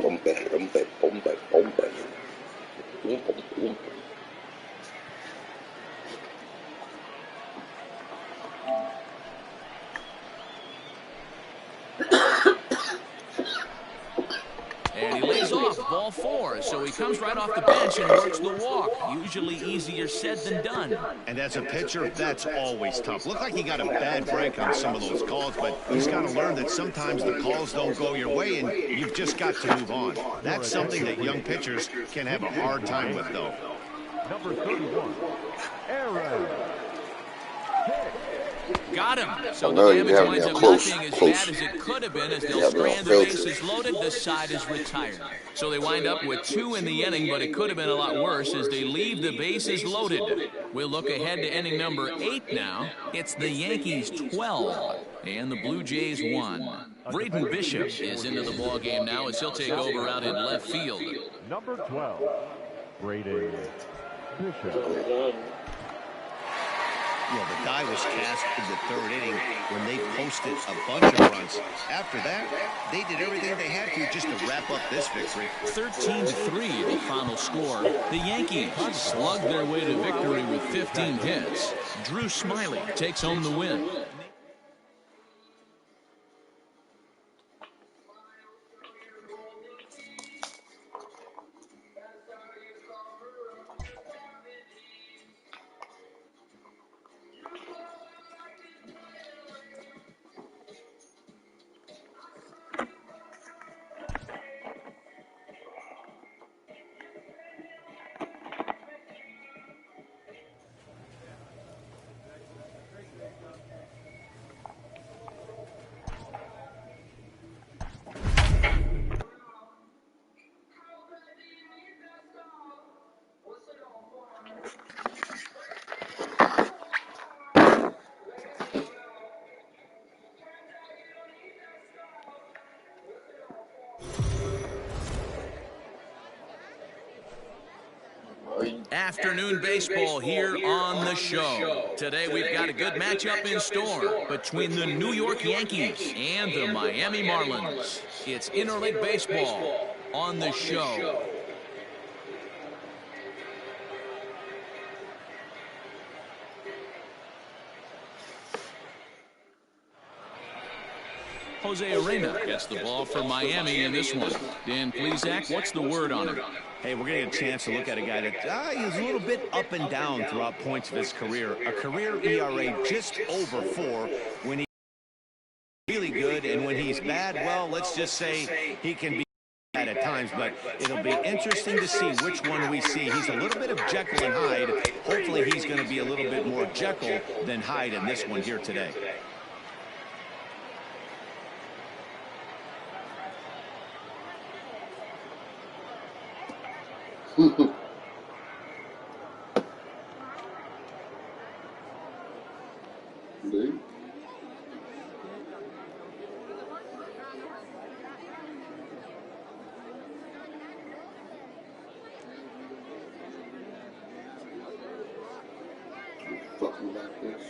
Rompe, rompe, pompe, pompe. Pum, pum, pum. And he lays off ball 4, so he comes right off the bench and works the walk. Usually easier said than done. And as a pitcher, that's always tough. Looked like he got a bad break on some of those calls, but he's got to learn that sometimes the calls don't go your way, and you've just got to move on. That's something that young pitchers can have a hard time with, though. Number 31, Aaron. Got him. So the damage winds up not being as bad as it could have been, as they'll strand the bases loaded. The side is retired. So they wind up with 2 in the inning, but it could have been a lot worse as they leave the bases loaded. We'll look ahead to inning number 8 now. It's the Yankees 12 and the Blue Jays 1. Braden Bishop is into the ball game now as he'll take over out in left field. Number 12, Braden Bishop. You know, the die was cast in the 3rd inning when they posted a bunch of runs. After that, they did everything they had to just to wrap up this victory. 13-3, the final score. The Yankees slugged their way to victory with 15 hits. Drew Smyly takes home the win. Afternoon baseball here on the show. Today we've got a good matchup in store between the New York Yankees and the Miami Marlins. It's interleague baseball on the show. Jose Arena gets the ball for Miami in this one. Dan Plesac, what's the word on it? Hey, we're going to get a chance to look at a guy that he's a little bit up and down throughout points of his career. A career ERA just over 4 when he's really good, and when he's bad, well, let's just say he can be bad at times, but it'll be interesting to see which one we see. He's a little bit of Jekyll and Hyde. Hopefully he's going to be a little bit more Jekyll than Hyde in this one here today. Dude. Fucking like this.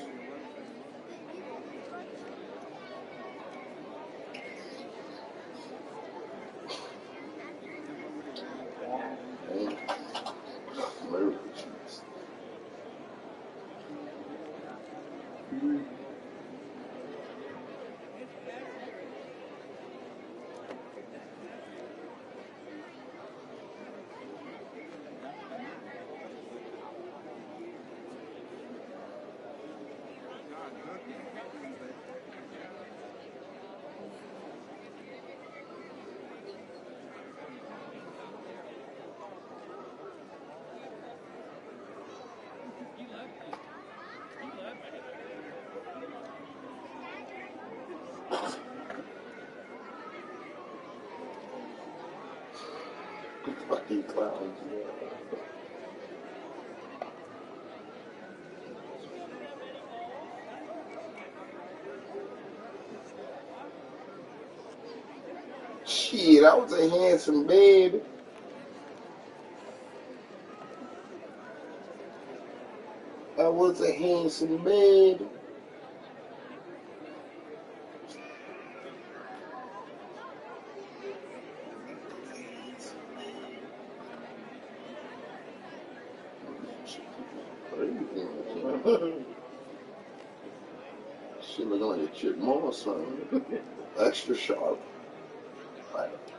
Fucking clowns. Shit, I was a handsome baby. I was a handsome baby. She looking like a chipmunk or something. Extra sharp.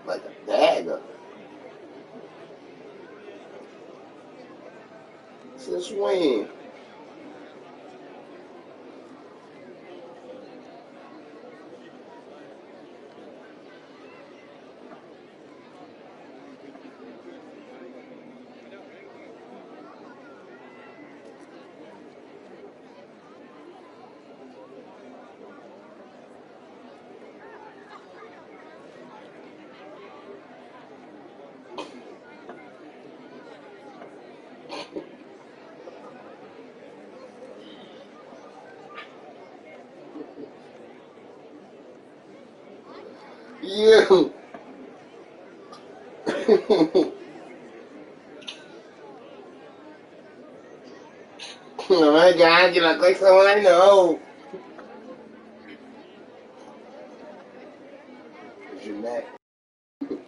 Like a dagger. Since when? Yeah. Oh my God, you look like someone I know. Where's your neck? You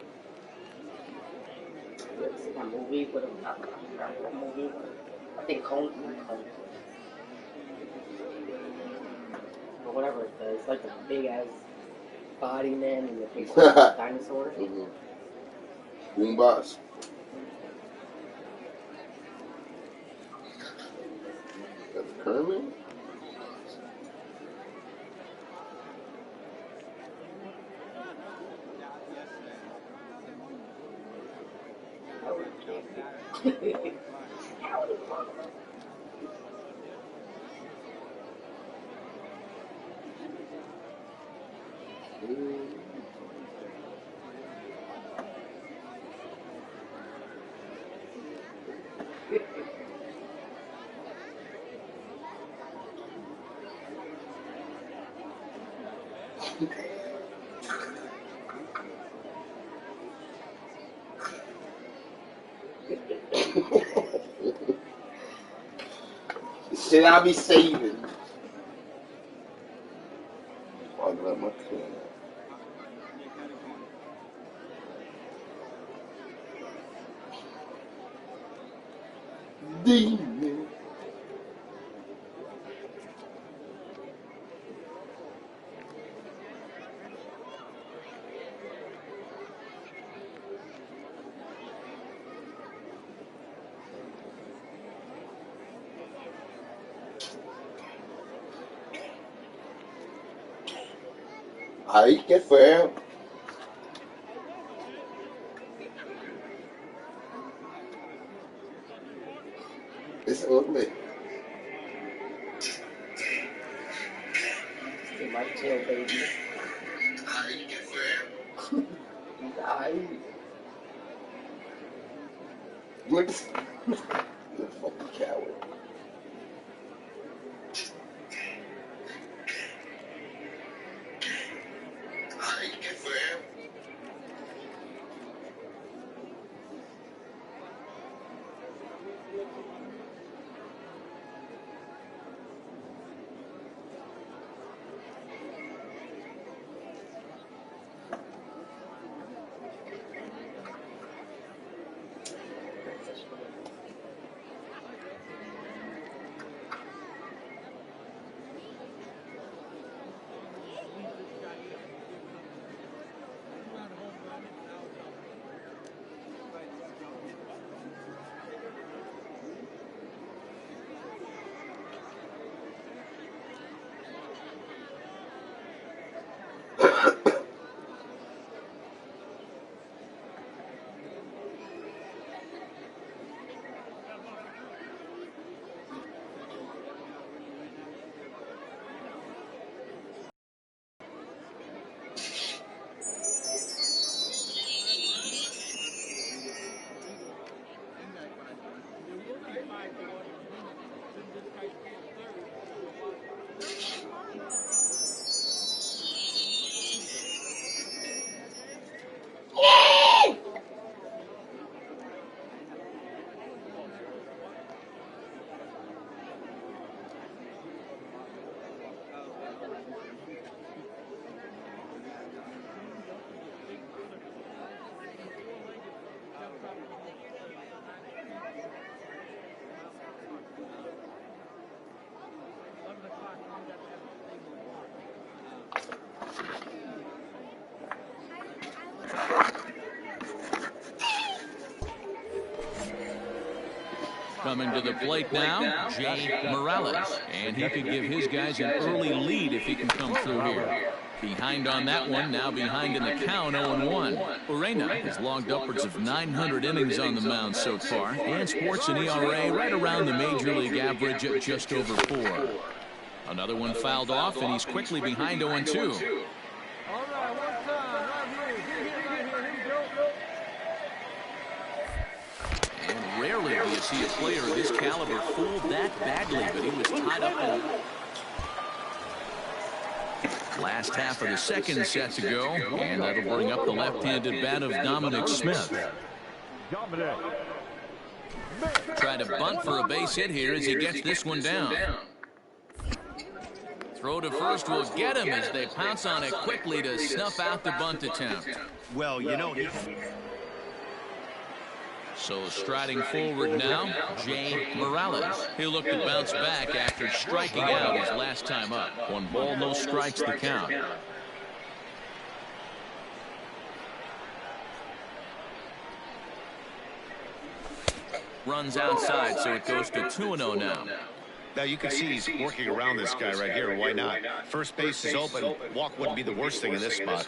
ever seen that movie with him? I forgot what movie it was. I think Cone, not Cone. Or whatever it's like the big ass body man and the big dinosaur. Boombox. Got the Kermit? The shit I be saving. Fogging up my can. Demon. Aí que foi. It's ugly. Still my tail, baby. Aí que foi. Aí. Look at you fucking coward. Aí que foi. Coming to the plate now, Jay Morales. And he could give his guys an early lead if he can come through here. Behind on that one, now behind in the count, 0-1. Urena has logged upwards of 900 innings on the mound so far and sports an ERA right around the major league average at just over 4. Another one fouled off, and he's quickly behind 0-2. And rarely do you see a player of this caliber fooled that badly, but he was tied up in last half of the second set to go, and that'll bring up the left-handed bat of Dominic Smith. Try to bunt for a base hit here as he gets this one down. Throw to first will get him as they pounce on it quickly to snuff out the bunt attempt. Well, you know, so striding forward now, Jay Morales. He'll look to bounce back after striking out his last time up. 1 ball, no strikes the count. Runs outside, so it goes to 2-0 now. Now you can see he's working around this guy right here. Why not? First base is open. Walk wouldn't be the worst thing in this spot.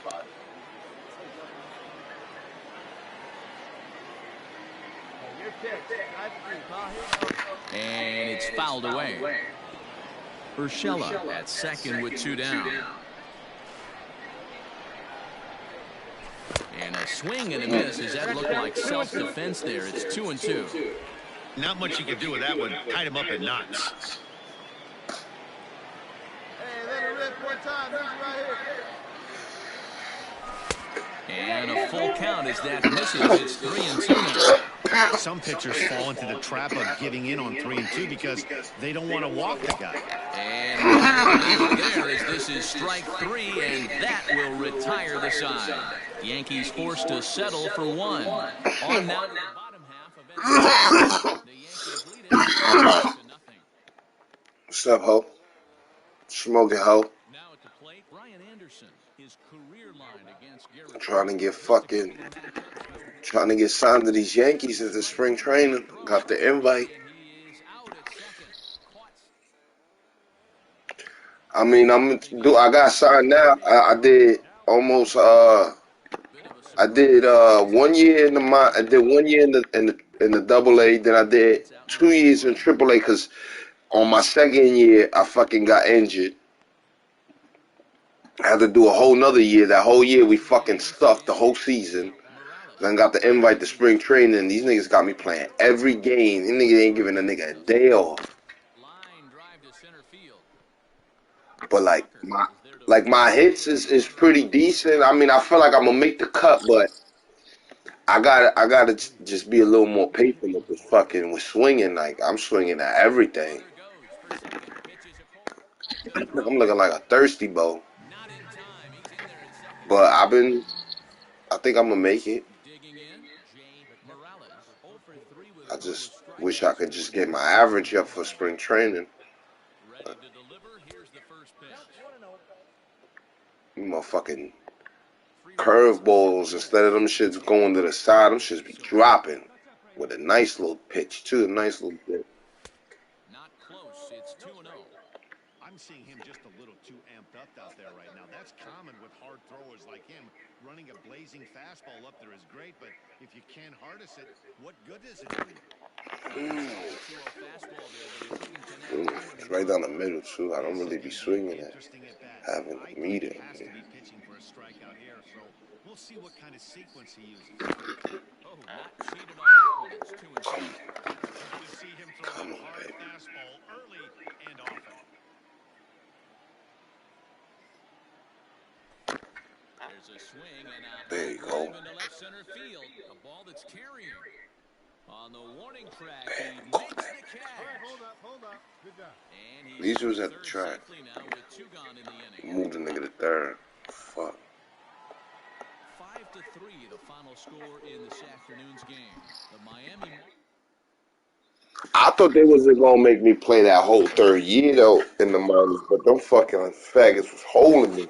And it's fouled away. Urshela at second with 2 down. And a swing and a miss. Does that look like self-defense there? It's 2-2. Not much you can do with that one. Tied him up in knots. And a full count as that misses. It's 3-2 now. Some pitchers fall into the trap of giving in on 3-2 because they don't want to walk the guy. And there as this is strike 3, and that will retire the side. Yankees forced to settle for 1. On now to the bottom half of the Yankees lead it 2-0. What's up, ho? Smoking, ho. Now at the plate, Brian Anderson, his career line against Garrett. Trying to get signed to these Yankees at the spring training. Got the invite. I mean, I got signed now. I did almost I did 1 year in the I did 1 year in the double A, then I did 2 years in triple A because on my second year I fucking got injured. I had to do a whole nother year. That whole year we fucking stuffed the whole season. Then got the invite to spring training. These niggas got me playing every game. These niggas ain't giving a nigga a day off. But like my hits is pretty decent. I mean, I feel like I'm gonna make the cut, but I gotta just be a little more patient with swinging. Like I'm swinging at everything. I'm looking like a thirsty bow. But I think I'm gonna make it. I just wish I could just get my average up for spring training. Motherfucking curveballs, instead of them shits going to the side, them shits be dropping with a nice little pitch too, a nice little bit. Not close. It's 2-0. I'm seeing him just a little too amped up out there right now. That's common with hard throwers like him. Running a blazing fastball up there is great, but if you can't harness it, what good does it do? It's right down the middle too. I don't really be swinging it. Having a meter. Has to be pitching for a strikeout here, so we'll see what kind of sequence he uses. Oh, not cheated on that one. It's 2-2. You see him throw a hard fastball early and often. There's a swing and a there you go. into left center field. A ball that's carrying. On the warning track, he makes the catch. Hold up. Good job. These was at the track. Moved the nigga to third. Fuck. 5-3, the final score in this afternoon's game. The Miami. I thought they wasn't gonna make me play that whole third year though in the minors, but them fucking faggots was holding me.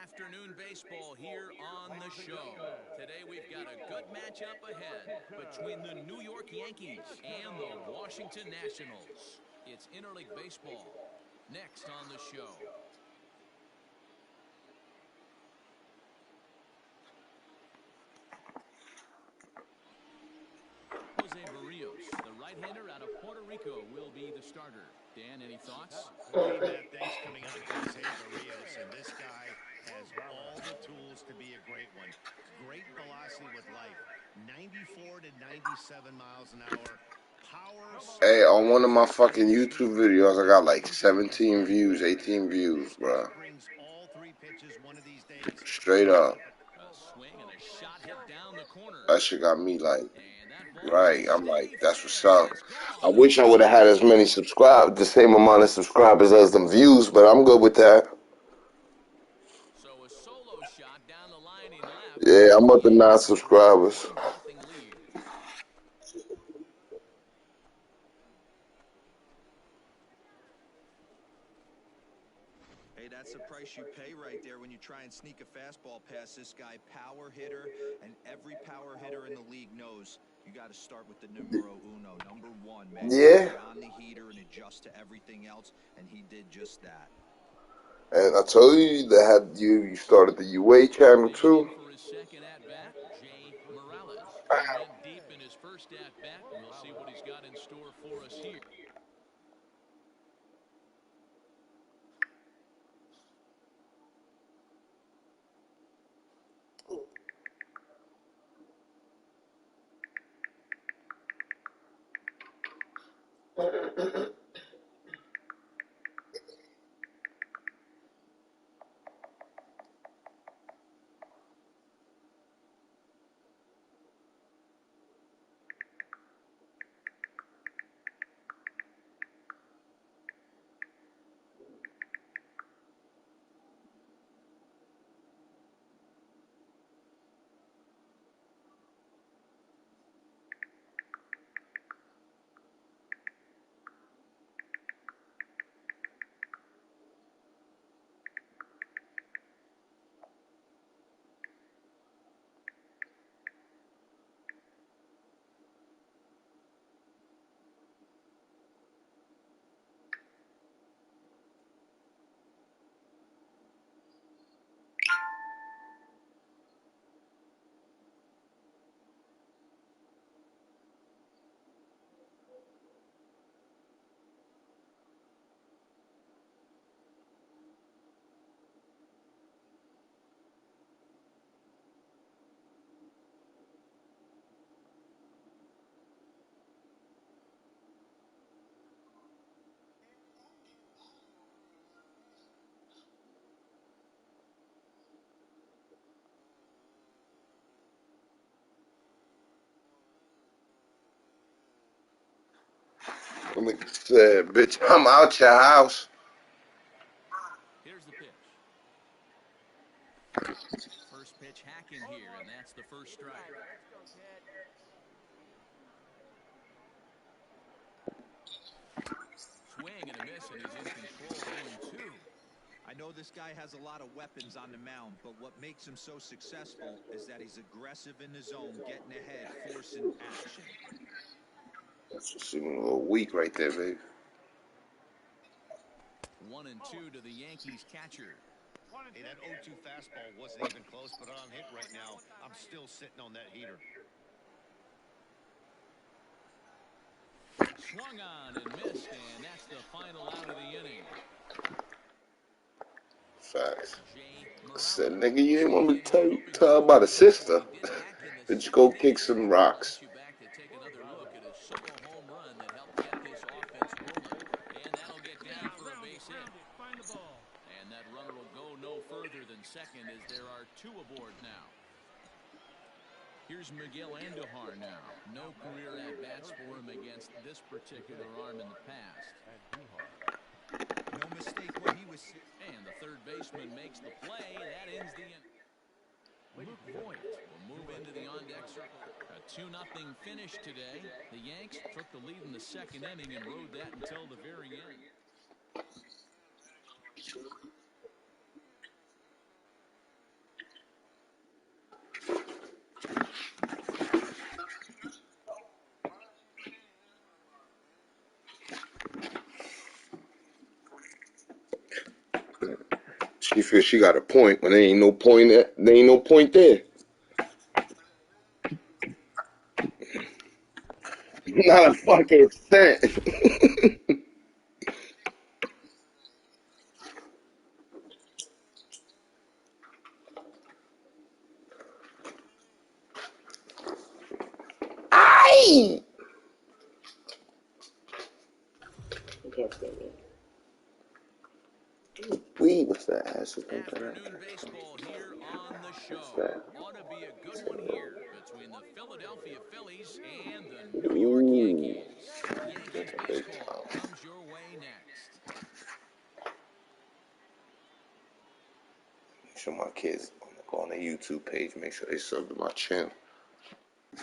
afternoon baseball here on the show. Today we've got a good matchup ahead between the New York Yankees and the Washington Nationals. It's interleague baseball. Next on the show. Jose Barrios, the right-hander out of Puerto Rico, will be the starter. Dan, any thoughts? Only bad things coming out of Jose Barrios, and this guy has all the tools to be a great one. Great velocity with life, 94 to 97 miles an hour. Power. Hey, on one of my fucking YouTube videos, I got like 17 views, 18 views, bro. Brings all three pitches one of these days. Straight up. A swing and a shot hit down the corner. That shit got me like, And that ball right. will I'm like, stay that's what's fair. up. It's I gone. wish I would have had as many the same amount of subscribers as them views, but I'm good with that. So a solo shot down the line in left. Yeah, I'm up to 9 Yankees with a subscribers. 1-0 lead. Hey, that's the price you pay right there when you try and sneak a fastball past this guy. Power hitter, and every power hitter in the league knows you got to start with the numero uno, number one, man. Yeah. Get on the heater and adjust to everything else, and he did just that. And I told you that you started the UA channel Digging in too. for his second at-bat, Jay Morales. He went deep in his first at-bat. We'll see what he's got in store for us here. Nigga said, bitch, I'm out your house. Here's the pitch. First pitch hacking here, and that's the first strike. Swing and a miss, and he's in control, 0-2. I know this guy has a lot of weapons on the mound, but what makes him so successful is that he's aggressive in the zone, getting ahead, forcing action. That's just seeming a little weak right there, baby. 1-2 to the Yankees catcher. Hey, that 0-2 fastball wasn't even close, but on hit right now, I'm still sitting on that heater. Swung on and missed, and that's the final out of the inning. Facts. Jay I said, Morales. nigga, you ain't want me to In here hoping tell her for about a a hit, but sister. he did hack in the Let's go second kick inning. some We'll rocks. get you back to take another look at a solo home run that helped get this offense rolling. And that'll get down for a base hit. And that runner will go no further than second as there are 2 aboard now. Here's Miguel Andujar now. No career at-bats for him against this particular arm in the past. No mistake what he was. And the third baseman makes the play. That ends the inning. Luke Voigt will move into the on-deck circle. A 2-0 finish today. The Yanks took the lead in the second inning and rode that until the very end. She feels she got a point when there ain't no point. There ain't no point there. Not a fucking cent. Aye. You can't stand me. Wait, what's that? Afternoon baseball here on the show. That? Ought to be a good one here between the Philadelphia Phillies and the New York Ooh, Yankees. Yankees that's a big baseball time. comes your way next. Make sure my kids go on the YouTube page. Make sure they sub to my channel.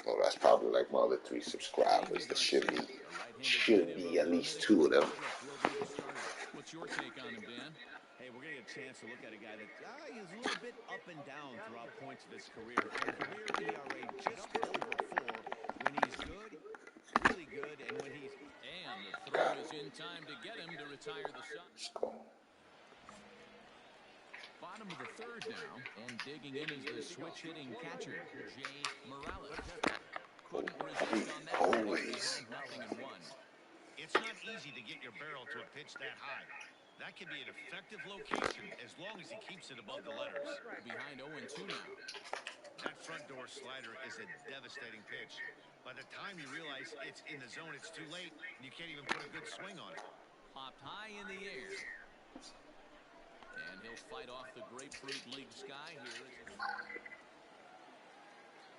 Oh, that's probably like my other 3 subscribers. There should be at least 2 of them. What's your take on him, Dan? Hey, we're going to get a chance to look at a guy that he's a little bit up and down throughout points of his career. A career ERA just over 4 when he's good, really good, and when he's... And the throw is in time to get him to retire the side. Let's go. Bottom of the third now, and digging in is the switch-hitting catcher, Jay Morales. Couldn't resist on that one. He's behind 0-1. It's not easy to get your barrel to a pitch that high. That can be an effective location as long as he keeps it above the letters. Behind 0-2 now. That front door slider is a devastating pitch. By the time you realize it's in the zone, it's too late, and you can't even put a good swing on it. Popped high in the air. And he'll fight off the Grapefruit League sky here.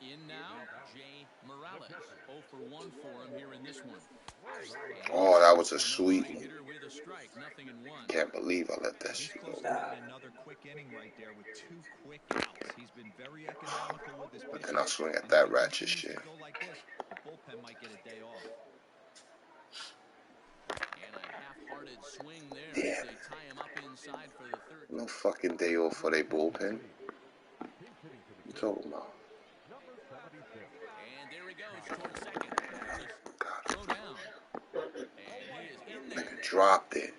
In now, Jay Morales. 0 for 1 for him here in this one. Oh, that was a sweet. Hitter with a strike, 0-1. Can't believe I let that He's shit close go. to having another quick inning right there with 2 quick outs. He's been very economical with his But pitches. then I swing at And that if he ratchet continues shit. to go like this, the bullpen might get a day off. And a half-hearted swing there Yeah. as they tie him up inside for the third. No fucking day off for their bullpen. You talking about? Number 76. And there he goes towards second. God, Throw down. And he is in there. dropped it.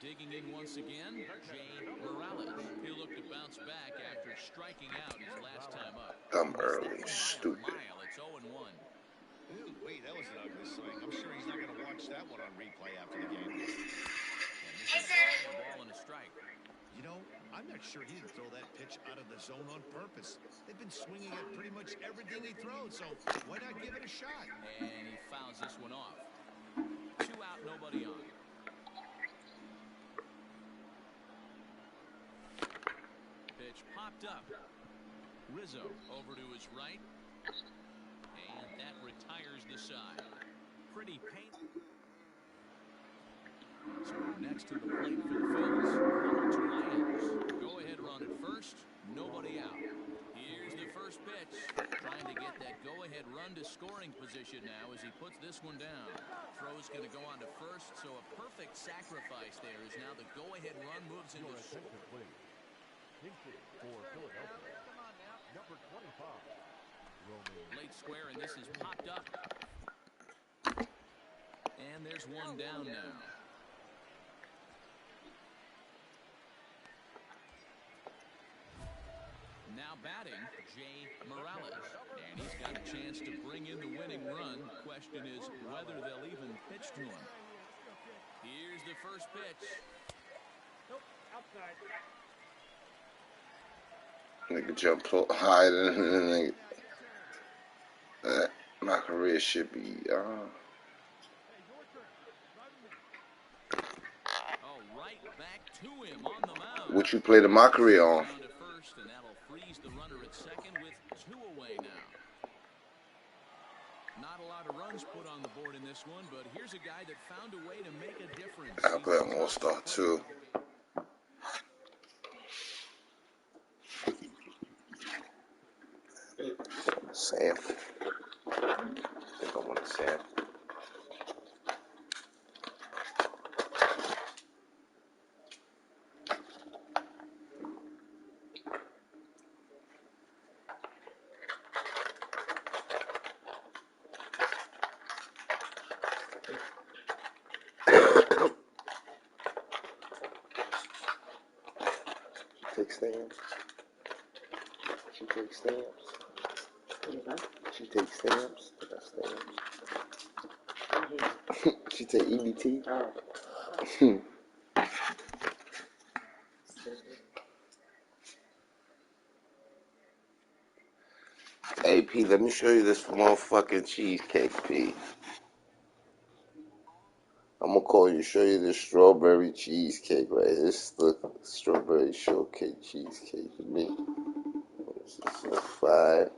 Digging in once again, Jay Morales. He'll look to bounce back after striking out his last time up. I'm Missed that early, one by a stupid. mile. It's 0-1. Ooh, wait, that was an ugly swing. I'm sure he's not going to watch that one on replay after the game. And this is a ball and a strike. You know, I'm not sure he didn't throw that pitch out of the zone on purpose. They've been swinging at pretty much everything he throws, so why not give it a shot? And he fouls this one off. 2 out, nobody on. Pitch popped up. Rizzo over to his right. And that retires the side. Pretty painful. So next to the plate for the Phils, Robert Lyons. Go-ahead run at first, nobody out. Here's the first pitch. Trying to get that go-ahead run to scoring position now as he puts this one down. Throw's going to go on to first, so a perfect sacrifice there as now the go-ahead run moves into Attention, please. Pinky for Philadelphia. Number 25. Roman. late square, and this is popped up. And there's one down now. Now batting, Jay Morales. And he's got a chance to bring in the winning run. Question is whether they'll even pitch to him. Here's the first pitch. Nope, outside. Nigga jump so higher than nigga. My career should be, Oh, right back to him on the mound. what you play the my career on? Down to first, and that'll freeze the runner at second with 2 away now. Not a lot of runs put on the board in this one, but here's a guy that found a way to make a difference. I play on All-Star too. Sam. I think I want to Sam. stamps. She takes stamps. Mhm. She takes stamps. They got stamps. Mhm. She take EBT. Oh. Hey, P, let me show you this motherfucking cheesecake, P. I'm gonna show you this strawberry cheesecake right here. This is the strawberry shortcake cheesecake for me. This is so fire.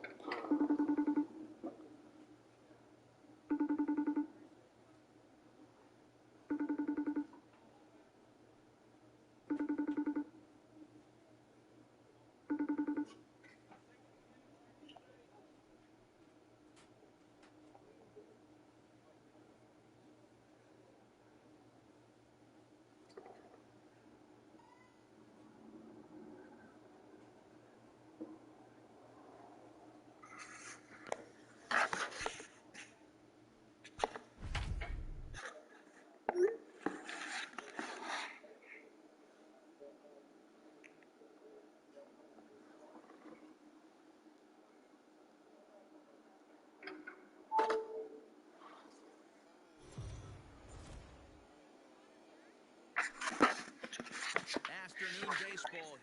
Afternoon baseball.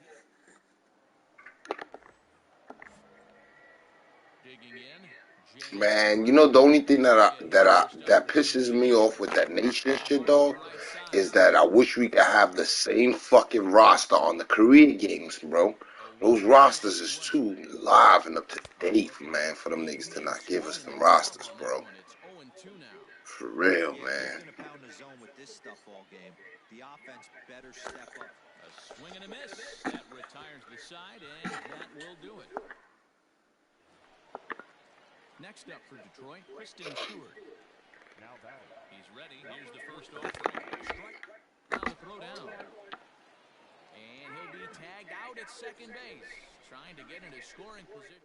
Digging in. Jay Man, you know the Morales. only thing He'll get his first of that the pisses game. me off with that nation shit, Hard to the dog, right side. is that I wish we could have the same fucking roster on the career games, bro. A Those 1-1 count rosters to is Dwayne. too live and up to date, man, for them niggas to He not give us swung them and a glove rosters, on that bro. one. It's 0-2 now. For real, Yeah, who's man. going to pound the zone with this stuff all game? The offense better step up. A swing and a miss. That retires the side, and that will do it. Next up for Detroit, Kristen Stewart. Now batting. He's ready. Here's the first offering. Strike. Now the throw down. And he'll be tagged out at second base. Trying to get into scoring position.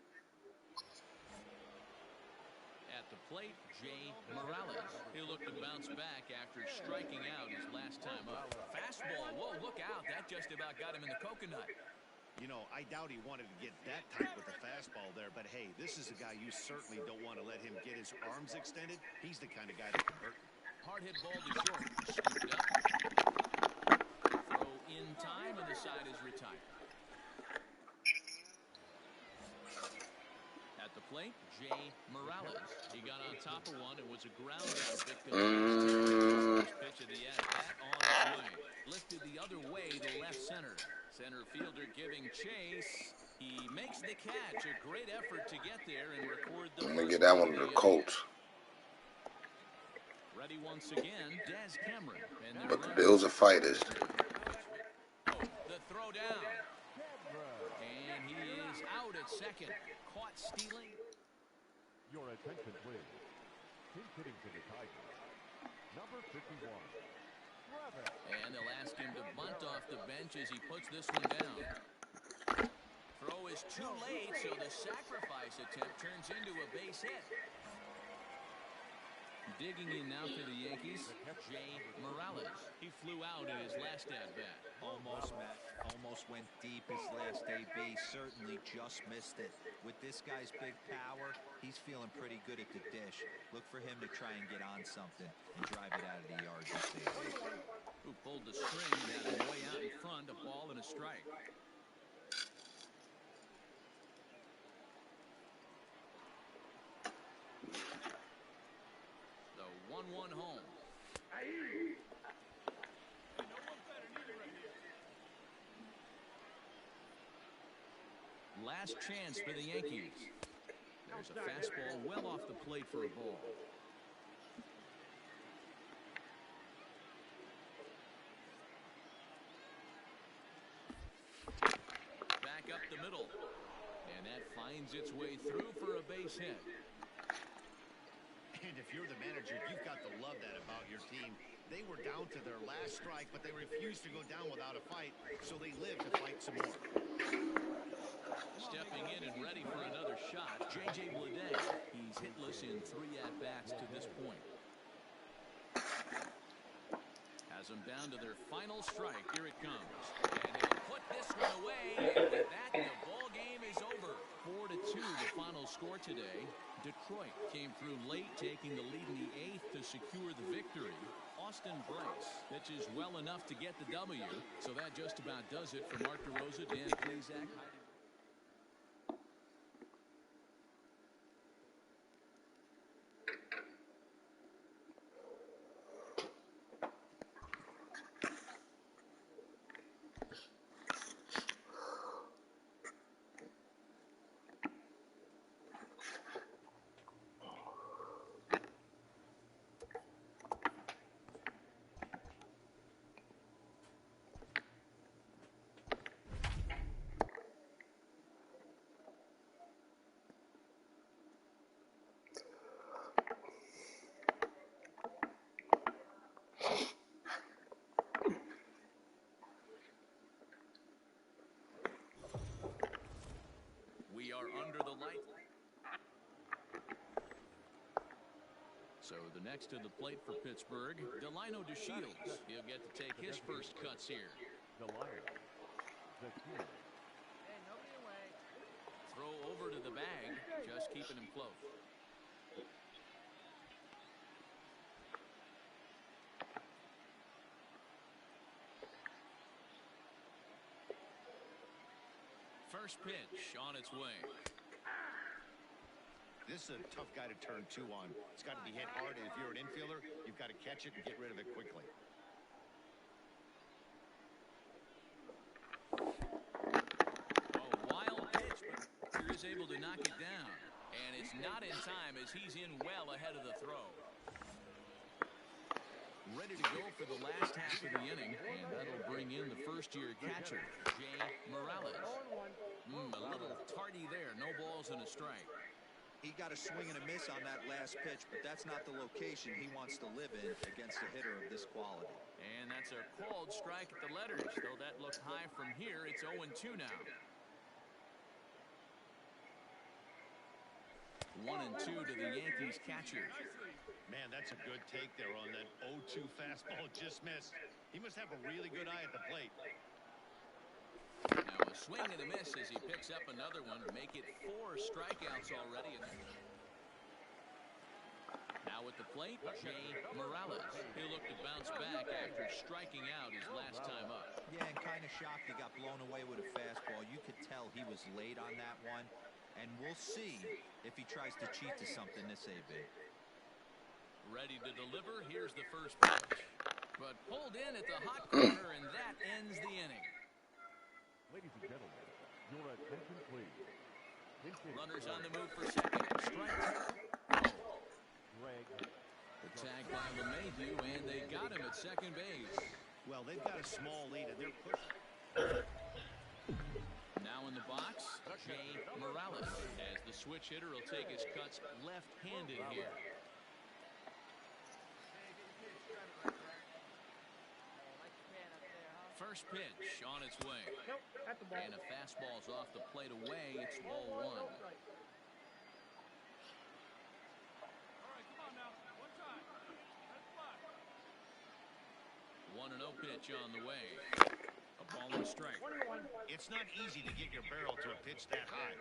At the plate, Jay Morales. He'll look to bounce back after striking out his last time up. Fastball. Whoa, look out. That just about got him in the coconut. You know, I doubt he wanted to get that tight with the fastball there, but hey, this is a guy you certainly don't want to let him get his arms extended. He's the kind of guy that can hurt you. Hard hit ball to short. Scooped up. Throw in time, and the side is retired. At the plate, Jay Morales. He got on top of one and was a ground out victim of his teammate. First pitch of the at-bat on its way. Lifted the other way to left center. Center fielder giving chase. He makes the catch. A great effort to get there and record the I'm gonna first get that run one of to the the inning. Colts. Ready once again, Des Cameron. And their But the runner Bills are at first fighters. base now. Oh, the throw down. And he is out at second. Caught stealing. Your attention, please. He's hitting for the Tigers. Number 51. And they'll ask him to bunt off the bench as he puts this one down. Throw is too late, so the sacrifice attempt turns into a base hit. Digging in now for the Yankees, Jay Morales. He flew out in his last at-bat. Almost, Matt. Almost went deep his last AB. Certainly just missed it. With this guy's big power, he's feeling pretty good at the dish. Look for him to try and get on something and drive it out of the yard this AB. Who pulled the string and had him way out in front, a ball and a strike. The 1-1 home. Last chance for the Yankees. There's a fastball well off the plate for a ball. Back up the middle. And that finds its way through for a base hit. And if you're the manager, you've got to love that about your team. They were down to their last strike, but they refused to go down without a fight, so they lived to fight some more. Stepping in and ready for another shot, J.J. Bleday. He's hitless in 3 at-bats to this point. Has them down to their final strike. Here it comes. And he'll put this one away, and with that, the ball game is over. 4-2, the final score today. Detroit came through late, taking the lead in the 8th to secure the victory. Austin Bryce pitches well enough to get the W, so that just about does it for Mark DeRosa, Dan Plesac. We are under the light. So the next to the plate for Pittsburgh, Delino DeShields. He'll get to take his first cuts here. Delino. The key. Throw over to the bag, just keeping him close. First pitch on its way. This is a tough guy to turn 2 on. It's got to be hit hard, and if you're an infielder, you've got to catch it and get rid of it quickly. A wild pitch, but he is able to knock it down. And it's not in time as he's in well ahead of the throw. Ready to go for the last half of the inning, and that'll bring in the first-year catcher, Jay Morales. A little tardy there, no balls and a strike. He got a swing and a miss on that last pitch, but that's not the location he wants to live in against a hitter of this quality. And that's a called strike at the letters, though that looked high from here. It's 0-2 now. 1-2 to the Yankees catcher. Man, that's a good take there on that 0-2 fastball. Just missed. He must have a really good eye at the plate. Now a swing and a miss as he picks up another one to make it 4 strikeouts already. Now at the plate, Jay Morales. He'll look to bounce back after striking out his last time up. Yeah, and kind of shocked he got blown away with a fastball. You could tell he was late on that one. And we'll see if he tries to cheat to something this AB. Ready to deliver. Here's the first pitch. But pulled in at the hot corner, and that ends the inning. Ladies and gentlemen, your attention please. Runners on the move for second. Strike 2. Greg. The tag by LeMahieu, and they got him at second base. Well, they've got a small lead, and they're pushing. Now in the box, Jay Morales, as the switch hitter will take his cuts left-handed here. First pitch on its way. And a fastball's off the plate away. It's ball 1. 1-0 pitch on the way. A ball and a strike. It's not easy to get your barrel to a pitch that high.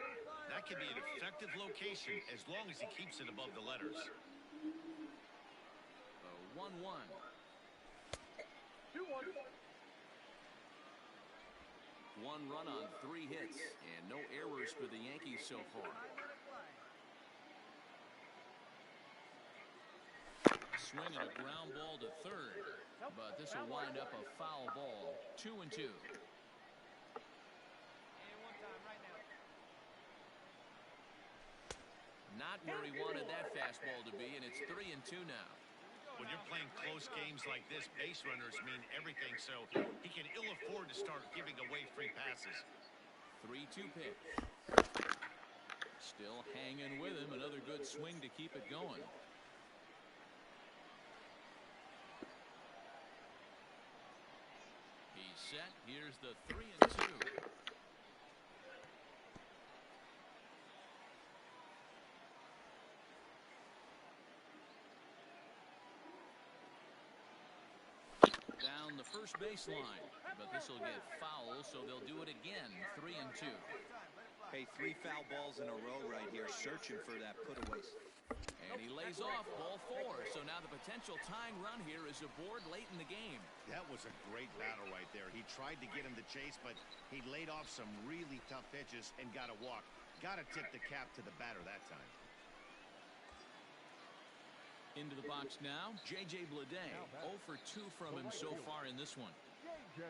That can be an effective location as long as he keeps it above the letters. 1-1. 1 run on 3 hits, and no errors for the Yankees so far. Swinging a ground ball to third, but this will wind up a foul ball. 2-2. Not where he wanted that fastball to be, and it's 3-2 now. When you're playing close games like this, base runners mean everything, so he can ill afford to start giving away free passes. 3-2 pitch. Still hanging with him. Another good swing to keep it going. He's set. Here's the 3-2. Down the first baseline. but this will get foul, so they'll do it again. 3-2. Hey, 3 foul balls in a row right here, searching for that put-away. And he lays off ball 4. So now the potential tying run here is aboard late in the game. That was a great battle right there. He tried to get him to chase, but he laid off some really tough pitches and got a walk. Got to tip the cap to the batter that time. Into the box now, J.J. Bleday. 0 for 2 from him so far in this one. J.J.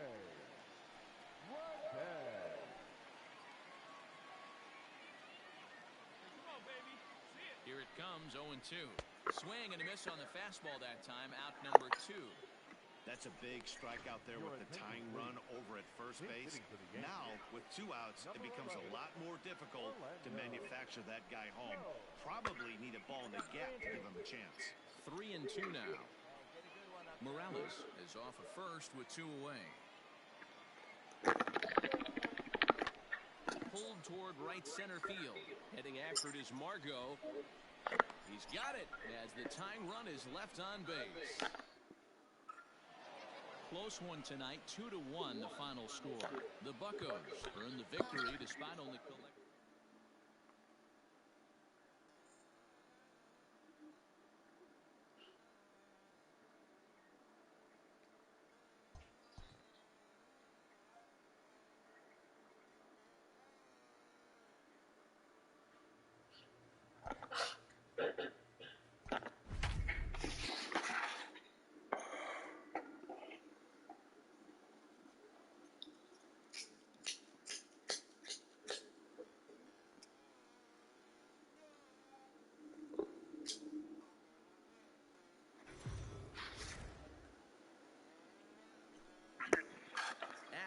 Here it comes, 0-2. Swing and a miss on the fastball that time, out number 2. That's a big strike out there with the tying run over at first base. Now, with 2 outs, it becomes a lot more difficult to manufacture that guy home. Probably need a ball in the gap to give him a chance. 3-2 now. Morales is off of first with 2 away. Pulled toward right center field. Heading after it is Margot. He's got it as the tying run is left on base. Close one tonight, 2-1 the final score. The Buccos earn the victory despite only collecting.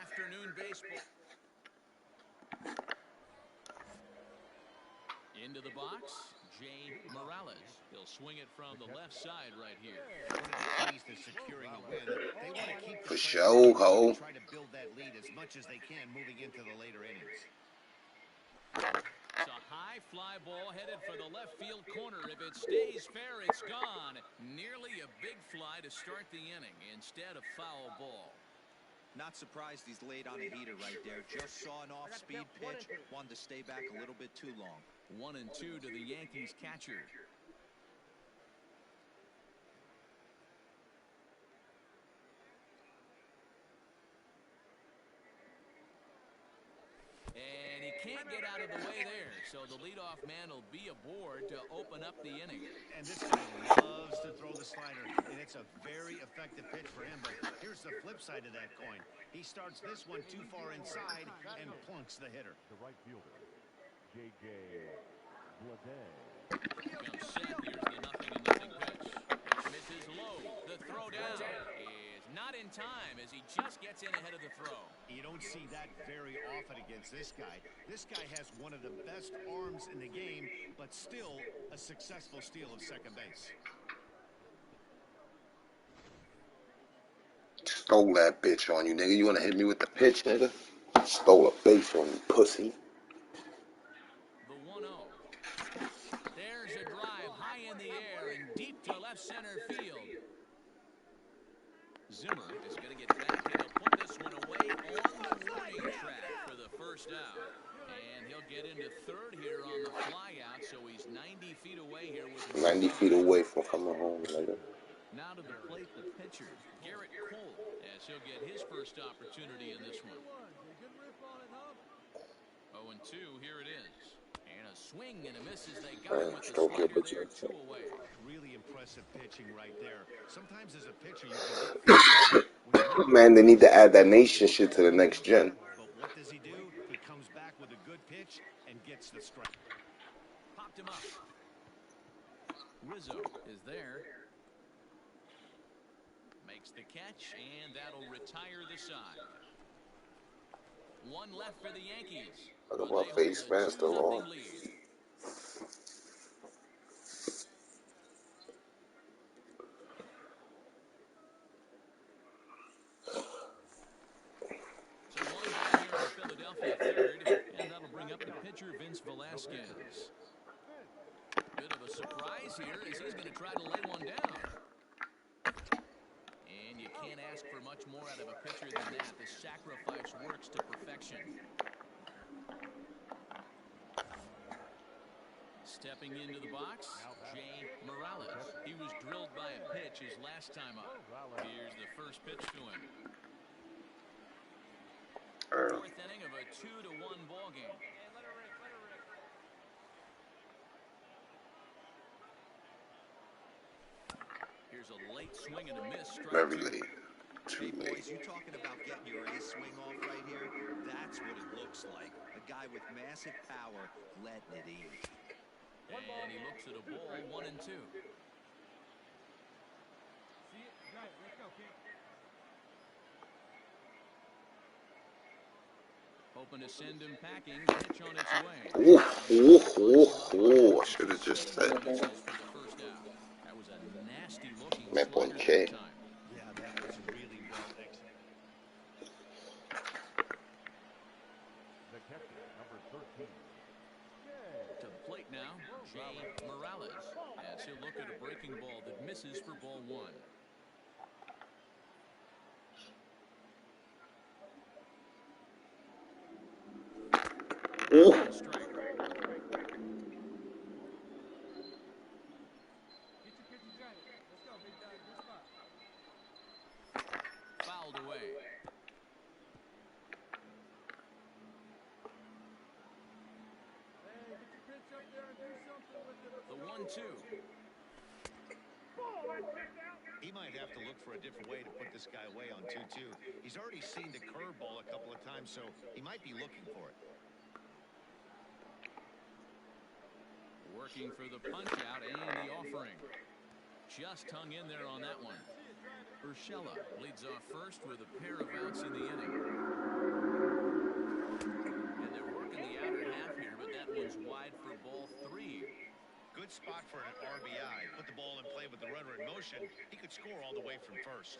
Afternoon baseball. Into the box, Jay Morales. He'll swing it from the left side right here. One of the keys to securing a win, they want to keep the For sure, ho. try to build that lead as much as they can moving into the later innings. It's a high fly ball headed for the left field corner. If it stays fair, it's gone. Nearly a big fly to start the inning instead of foul ball. Not surprised he's laid on a heater right there. Just saw an off-speed pitch. Wanted to stay back a little bit too long. 1-2 to the Yankees catcher. And he can't get out of the way there. So the leadoff man will be aboard to open up the inning. And this guy loves to throw the slider, and it's a very effective pitch for him. But here's the flip side of that coin. He starts this one too far inside and plunks the hitter. The right fielder, J.J. Bleday. Comes set. Here's the 0-0 pitch. Pitch misses low. The throw down is not in time as he just gets in ahead of the throw. You don't see that very often against this guy. This guy has one of the best arms in the game, but still a successful steal of second base. Stole that bitch on you, nigga. You wanna hit me with the pitch, nigga? Stole a base on you, pussy. The 1-0. There's a drive high in the air and deep to left center field. Zimmer is going to get back and he'll put this one away on the warning track for the first out. And he'll get into third here on the fly out, so he's 90 feet away here with 90 feet away from coming home, nigga. Now to the plate, the pitcher, Garrett Cole, as he'll get his first opportunity in this one. 0-2, here it is. And a swing and a miss as they got him with the slider there, 2 away. Really impressive pitching right there. Sometimes as a pitcher, you can Man, they need to add that nation shit to the next gen. But what does he do? He comes back with a good pitch and gets the strike. Popped him up. Rizzo is there. Makes the catch, and that'll retire the side. 1 left for the Yankees. Look at my face, man. Still on. So 1 down here in the Philadelphia third, and that'll bring up the pitcher, Vince Velasquez. Bit of a surprise here as he's going to try to lay one down. And and you can't ask for much more out of a pitcher than that. The sacrifice works to perfection. Stepping into the box, Jay Morales. He was drilled by a pitch his last time up. Here's the first pitch to him. Fourth inning of a 2-1 ball game. Here's a late swing and a miss. Very late. Hey, boys, you talking about getting your ace swing off right here? That's what it looks like. A guy with massive power letting it eat. And he looks at a ball, 1-2. See it? Right. Let's go, kid. Hoping to send him packing. Pitch on its way. I should have just said. For the first out. That was a nasty looking Me slider ponché. that time. Yeah, that was really well executed. The catcher, number 13. To the plate now, Jay Morales. As he'll look at a breaking ball that misses for ball 1. Strike. Fouled away. The 1-2. He might have to look for a different way to put this guy away on 2-2. He's already seen the curveball a couple of times, so he might be looking for it. Working for the punch out and the offering. Just hung in there on that one. Urshela leads off first with a pair of outs in the inning. And they're working the outer half here, but that one's wide for ball 3. Good spot for an RBI. Put the ball in play with the runner in motion. He could score all the way from first.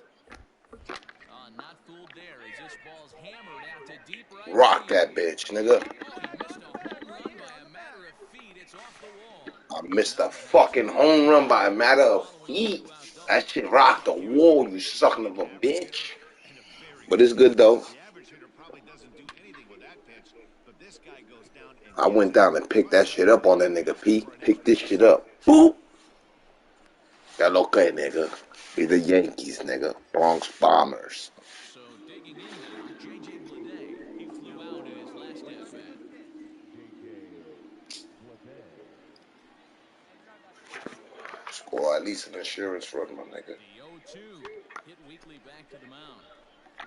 Not fooled there as this ball's hammered out to deep right. Rock that bitch, nigga. Oh, he missed a home run by a matter of feet. It's off the wall. I missed a fucking home run by a matter of feet. That shit rocked the wall, you sucking of a bitch. But it's good though. The average hitter probably doesn't do anything with that pitch, but this guy goes down and I went down and picked that shit up on that nigga, Pete. Picked this shit up. Boop. That okay, nigga. We the Yankees, nigga. Bronx Bombers. So digging in now, J.J. Bleday. He flew out in his last at-bat. Score at least an insurance run, my nigga. The 0-2 hit Weekly back to the mound.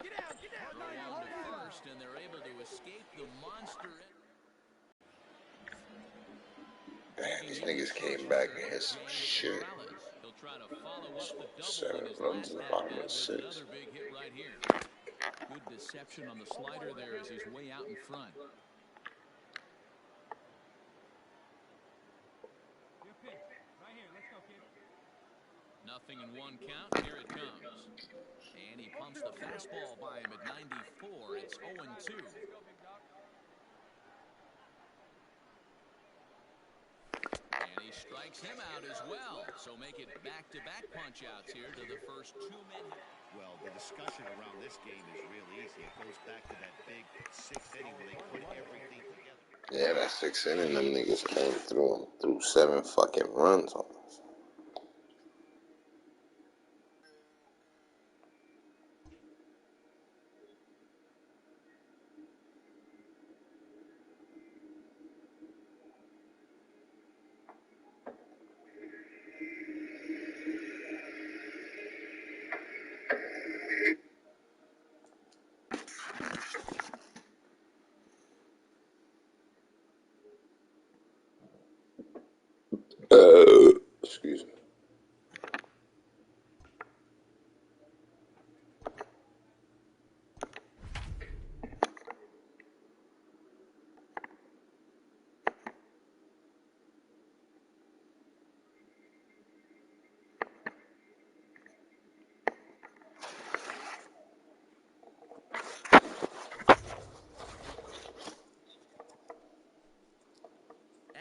Throw on to first, and they're able to escape the monster. Man, these niggas came back and hit some shit. He'll try to follow up the double 7 in his runs in the last bottom at-bat of with 6. another big hit right here. Good deception on the slider there as he's way out in front. Nothing in 1 count. Here it comes. And he pumps the fastball by him at 94. It's 0-2. And he strikes him out as well. So make it back-to-back punch-outs here to the first 2 minutes. well, the discussion around this game is real easy. It goes back to that big 6th inning where they put everything together. Yeah, that 6th inning, them niggas came through and threw 7 fucking runs on us. Excuse me.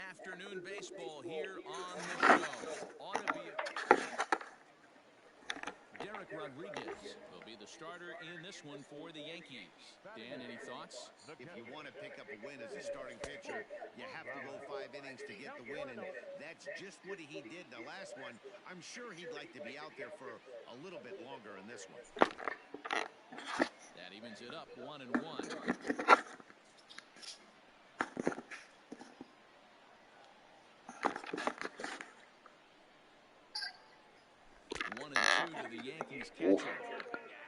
Afternoon baseball here on the show. Ought to be Derek Rodriguez will be the starter in this one for the Yankees. Dan, any thoughts? If you want to pick up a win as a starting pitcher, you have to go 5 innings to get the win, and that's just what he did in the last one. I'm sure he'd like to be out there for a little bit longer in this one. That evens it up 1-1. 1-2 to the Yankees catcher.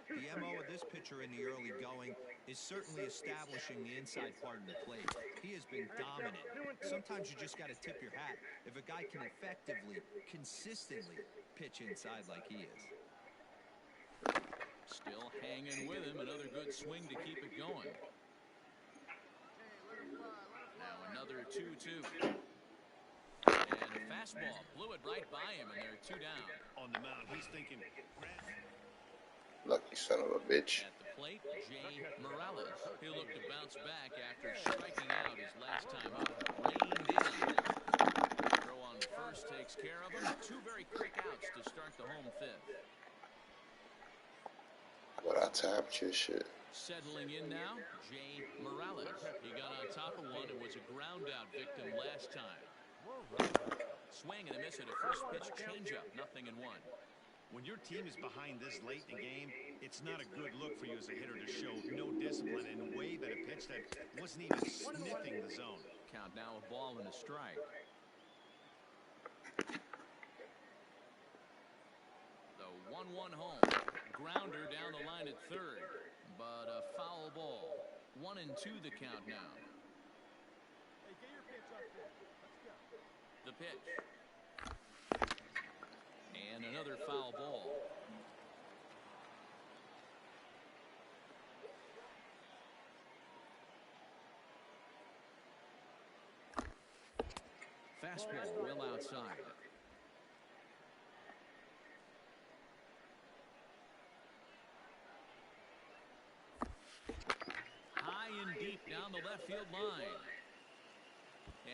The MO of this pitcher in the early going is certainly establishing the inside part of the plate. He has been dominant. Sometimes you just got to tip your hat if a guy can effectively, consistently pitch inside like he is. Still hanging with him. Another good swing to keep it going. Now another 2-2. And a fastball. Blew it right by him, and they're 2 down. On the mound, he's thinking... Lucky son of a bitch. At the plate, Jay Morales. He'll look to bounce back after striking out his last time up. Reined in. Throw on first takes care of him. 2 very quick outs to start the home 5th. But I tapped your shit. Settling in now, Jay Morales. He got on top of one and was a ground out victim last time. Swing and a miss at a first pitch changeup. 0-1. When your team is behind this late in the game, it's not a good look for you as a hitter to show no discipline and wave at a pitch that wasn't even sniffing the zone. Count now a ball and a strike. The 1-1 home. Grounder down the line at third, but a foul ball. 1-2 the count now. The pitch. And another foul ball. Fastball well outside. High and deep down the left field line.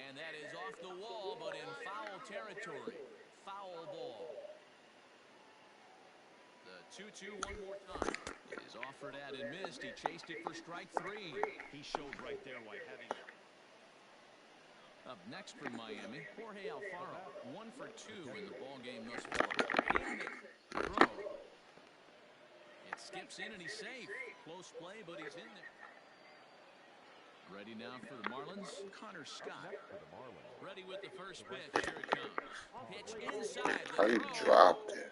And that is off the wall, but in foul territory. Foul ball. The 2-2 one more time. It is offered at and missed. He chased it for strike 3. He showed right there why having... Up next from Miami, Jorge Alfaro. 1 for 2 in the ball game thus far. In the throw. It skips in and he's safe. Close play, but he's in there. Ready now for the Marlins, Connor Scott. Ready with the first pitch. Here it comes. Pitch inside the How you throw. dropped it?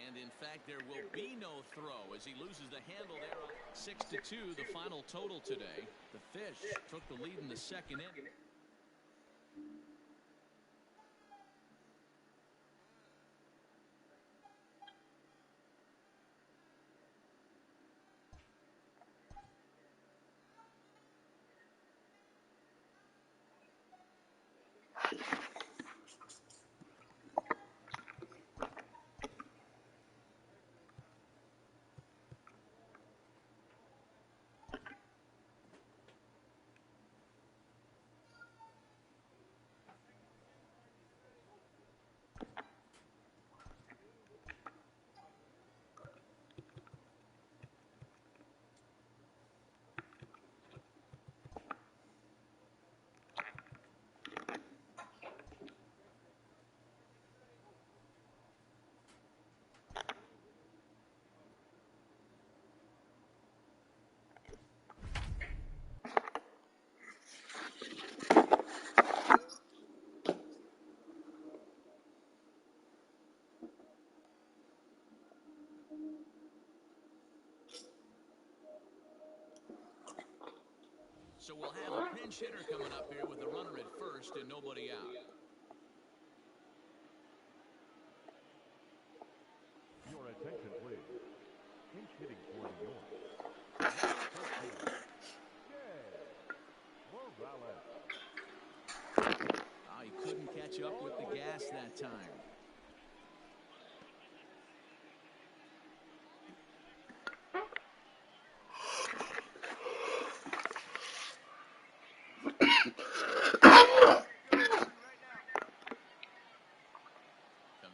And in fact, there will be no throw as he loses the handle there. 6-2, the final total today. The Fish took the lead in the second inning. So we'll have a pinch hitter coming up here with the runner at first and nobody out. Your attention, please. Pinch hitting for New York. He couldn't catch up with the gas that time.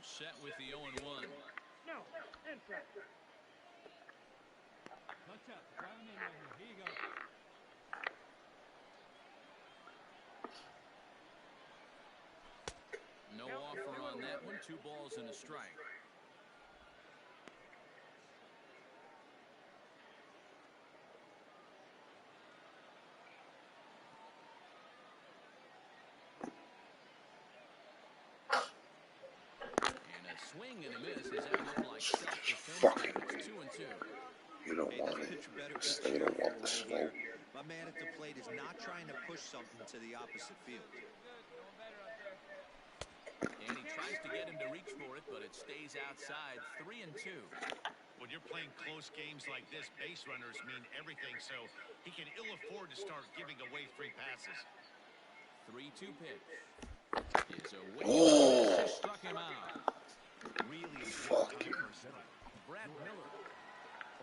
Set with the 0-1. No offer on that one. 2 balls and a strike. And a swing and a miss. Does that look like self-defense there? It's 2-2. You don't want it. You don't want the smoke. My man at the plate is not trying to push something to the opposite field. And he tries to get him to reach for it, but it stays outside. 3-2. When you're playing close games like this, base runners mean everything, so he can ill afford to start giving away 3 passes. 3-2 pitch. Is away from the base. He struck him out. Really Fuck you. Brad Miller.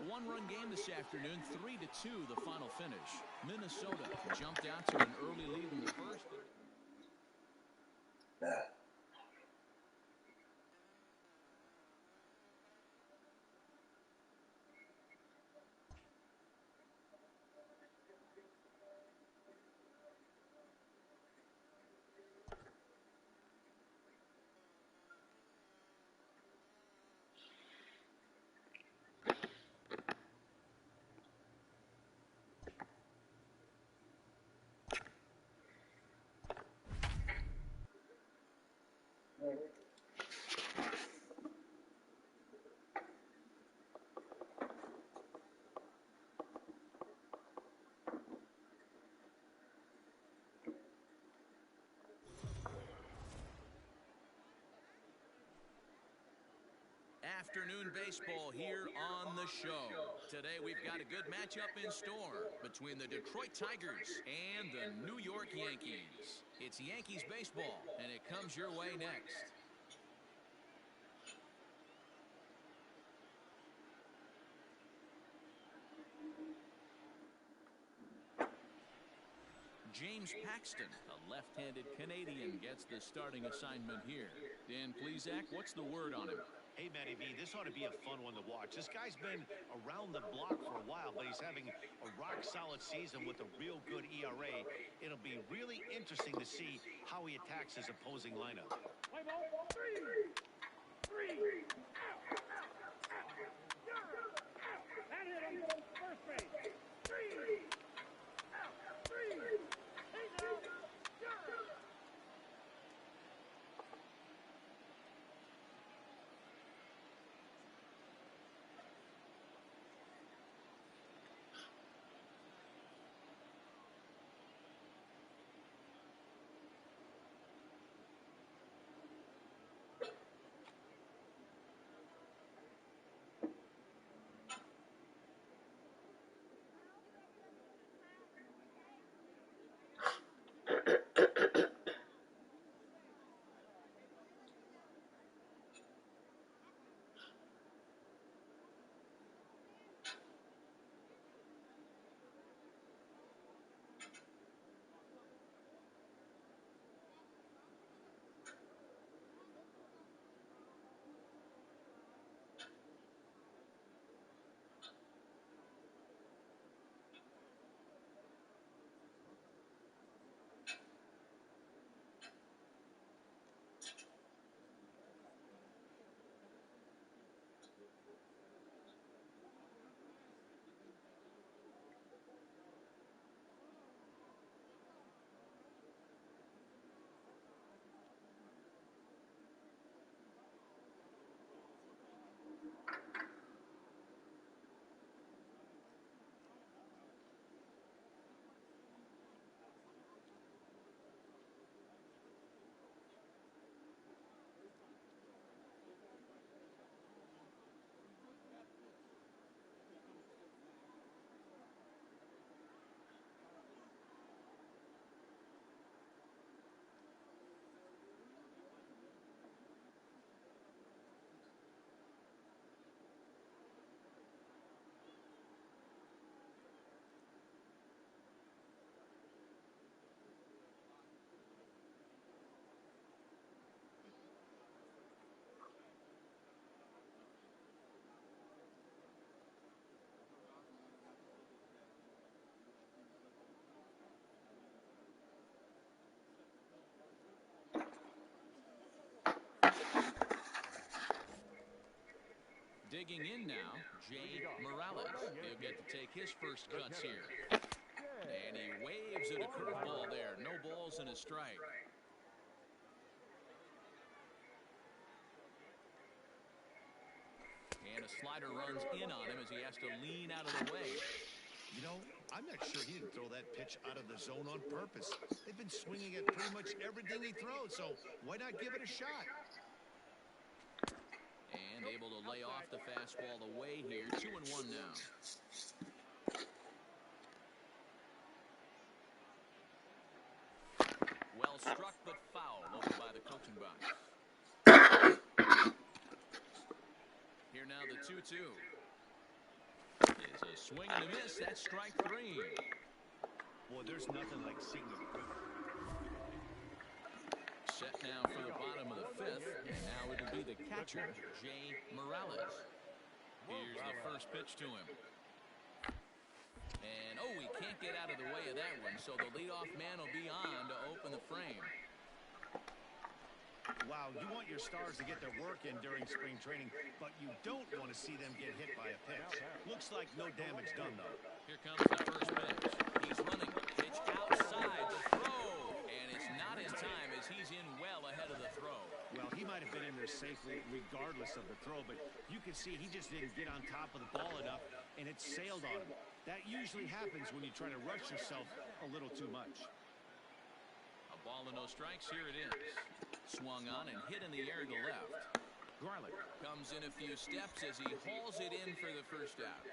A 1-run game this afternoon. 3-2 the final finish. Minnesota jumped out to an early lead in the first. Afternoon baseball here on the show. Today we've got a good matchup in store between the Detroit Tigers and the New York Yankees. It's Yankees baseball, and it comes your way next. James Paxton, a left-handed Canadian, gets the starting assignment here. Dan Plesac, what's the word on him? Hey, Matty B, this ought to be a fun one to watch. This guy's been around the block for a while, but he's having a rock-solid season with a real good ERA. It'll be really interesting to see how he attacks his opposing lineup. digging in now, Jay Morales. He'll get to take his first cuts here. And he waves at a curveball there. No balls and a strike. And a slider runs in on him as he has to lean out of the way. You know, I'm not sure he didn't throw that pitch out of the zone on purpose. They've been swinging at pretty much everything he throws, so why not give it a shot? And able to lay off the fastball away here. 2-1 now. Well struck but foul over by the coaching box. Here now the 2-2. Is a swing and a miss. That's strike 3. Boy, there's nothing like seeing a good. Set now for the bottom of the 5th, and now it'll be the catcher, Jay Morales. Here's the first pitch to him. And, oh, he can't get out of the way of that one, so the leadoff man will be on to open the frame. Wow, you want your stars to get their work in during spring training, but you don't want to see them get hit by a pitch. Looks like no damage done, though. Here comes the first pitch. He's running. Pitch outside the throw. And it's not in time as he's in well ahead of the throw. Well, he might have been in there safely regardless of the throw, but you can see he just didn't get on top of the ball enough, and it sailed on him. That usually happens when you try to rush yourself a little too much. A ball and no strikes. Here it is. Swung on and hit in the air to left. Garlic Comes in a few steps as he hauls it in for the first out.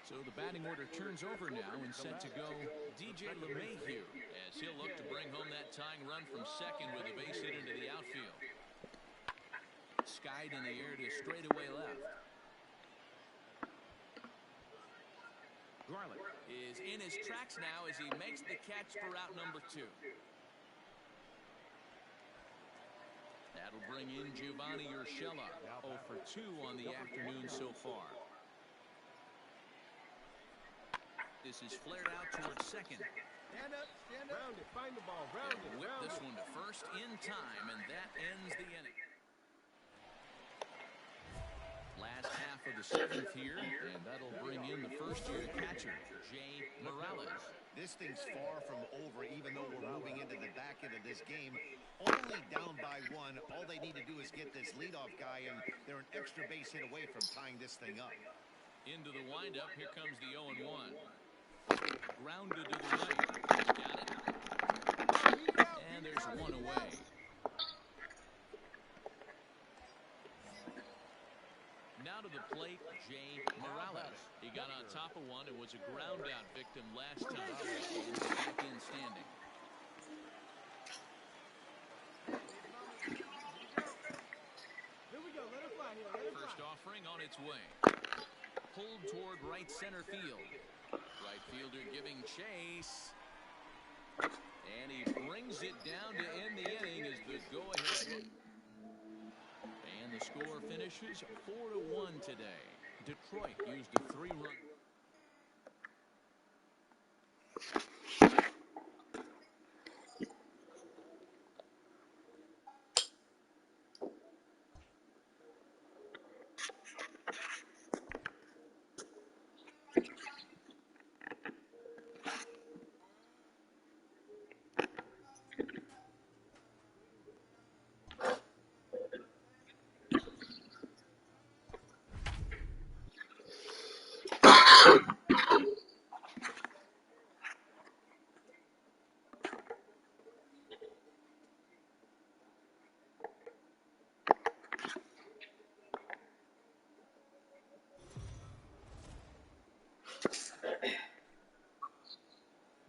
So the batting order turns over now and set to go DJ LeMahieu as he'll look to bring home that tying run from second with a base hit into the outfield. Skied in the air to straightaway left. Garlic Is in his tracks now as he makes the catch for out number 2. That'll bring in Giovanni Urshela. 0 for 2 on the afternoon so far. This is flared out towards second. Stand up, round it, find the ball, round it, Whip round this it. one to first in time, and that ends the inning. Last half of the 7th here, and that'll bring in the first-year catcher, Jay Morales. This thing's far from over, even though we're moving into the back end of this game. Only down by 1. All they need to do is get this leadoff guy, and they're an extra base hit away from tying this thing up. Into the windup, here comes the 0-1. Grounded to the right. Got it. And there's one away. Now to the plate, Jay Morales. He got on top of one and was a ground out victim last time. And back in standing. Here we go, let it fly here, let it fly. First offering on its way. Pulled toward right center field. Right fielder giving chase. And he brings it down to end the inning as the go-ahead. And the score finishes 4-1 today. Detroit used a 3-run.